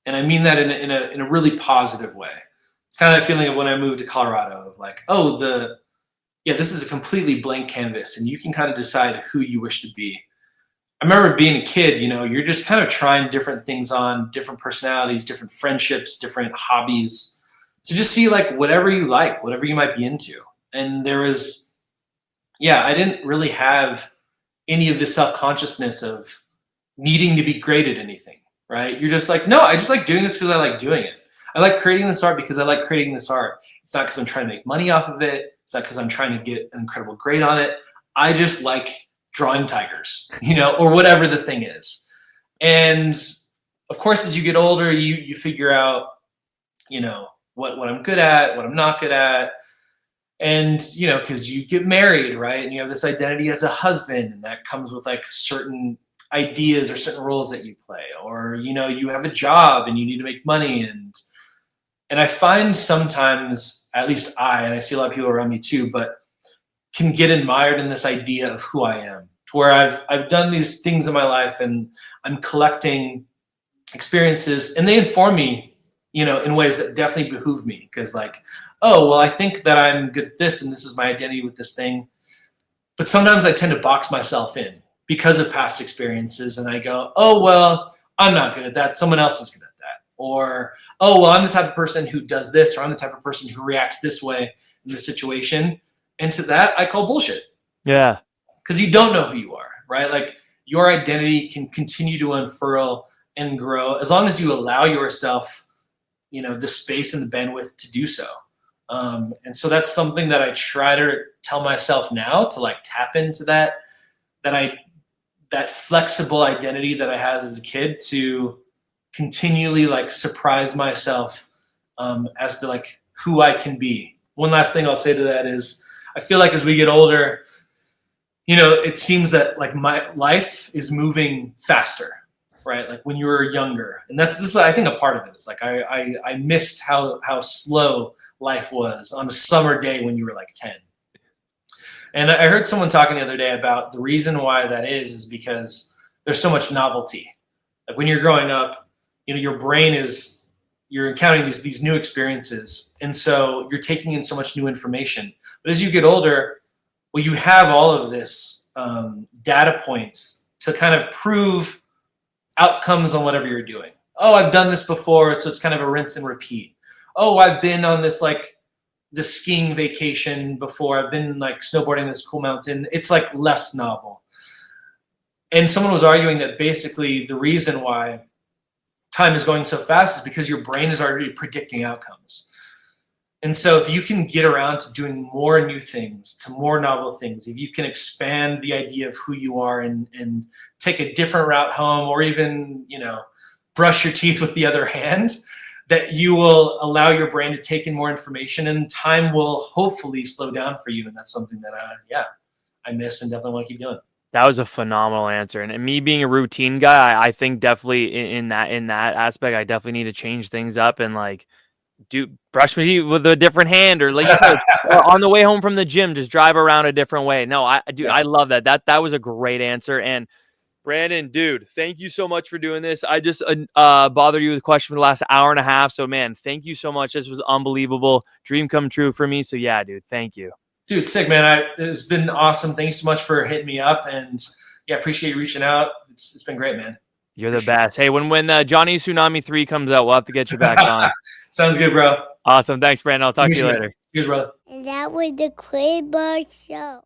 And I mean that in a really positive way. It's kind of that feeling of when I moved to Colorado of like, oh, this is a completely blank canvas and you can kind of decide who you wish to be. I remember being a kid, you're just kind of trying different things on, different personalities, different friendships, different hobbies, to just see like whatever you like, whatever you might be into. And I didn't really have any of the self-consciousness of needing to be great at anything, right? You're just like, no, I just like doing this because I like doing it. I like creating this art because I like creating this art. It's not because I'm trying to make money off of it. It's not because I'm trying to get an incredible grade on it. I just like drawing tigers, or whatever the thing is. And of course, as you get older, you figure out, what I'm good at, what I'm not good at. And, because you get married, right? And you have this identity as a husband, and that comes with like certain ideas or certain roles that you play, or, you have a job and you need to make money. And I find sometimes, at least and I see a lot of people around me too, but can get admired in this idea of who I am, to where I've done these things in my life and I'm collecting experiences, and they inform me, in ways that definitely behoove me. Because like, oh, well, I think that I'm good at this and this is my identity with this thing. But sometimes I tend to box myself in because of past experiences. And I go, oh, well, I'm not good at that. Someone else is good at that. Or, oh, well, I'm the type of person who does this, or I'm the type of person who reacts this way in this situation. And to that, I call bullshit. Yeah. Because you don't know who you are, right? Like your identity can continue to unfurl and grow as long as you allow yourself, the space and the bandwidth to do so. And so that's something that I try to tell myself now, to like tap into that flexible identity that I had as a kid, to continually like surprise myself as to like who I can be. One last thing I'll say to that is, I feel like as we get older, it seems that like my life is moving faster, right? Like when you were younger, and this is, I think, a part of it. It's like I missed how slow life was on a summer day when you were like 10. And I heard someone talking the other day about the reason why that is because there's so much novelty. Like when you're growing up, your brain you're encountering these new experiences, and so you're taking in so much new information. But as you get older, well, you have all of this data points to kind of prove outcomes on whatever you're doing. Oh, I've done this before, so it's kind of a rinse and repeat. Oh, I've been on this skiing vacation before. I've been like snowboarding this cool mountain. It's like less novel. And someone was arguing that basically the reason why time is going so fast is because your brain is already predicting outcomes. And so if you can get around to doing more new things, to more novel things, if you can expand the idea of who you are and take a different route home, or even, brush your teeth with the other hand, that you will allow your brain to take in more information, and time will hopefully slow down for you. And that's something that, I miss and definitely want to keep doing. That was a phenomenal answer. And me being a routine guy, I think definitely in that aspect, I definitely need to change things up and like brush my teeth with a different hand, or like you said, on the way home from the gym, just drive around a different way. No, I love that. That was a great answer. And Brandon, dude, thank you so much for doing this. I just bothered you with a question for the last hour and a half. So, man, thank you so much. This was unbelievable. Dream come true for me. So, yeah, dude, thank you. Dude, sick, man. It's been awesome. Thanks so much for hitting me up. And, yeah, appreciate you reaching out. It's been great, man. You're the best. Hey, when Johnny Tsunami 3 comes out, we'll have to get you back on. Sounds good, bro. Awesome. Thanks, Brandon. I'll talk to you later. Cheers, brother. And that was the Quinn Marr Show.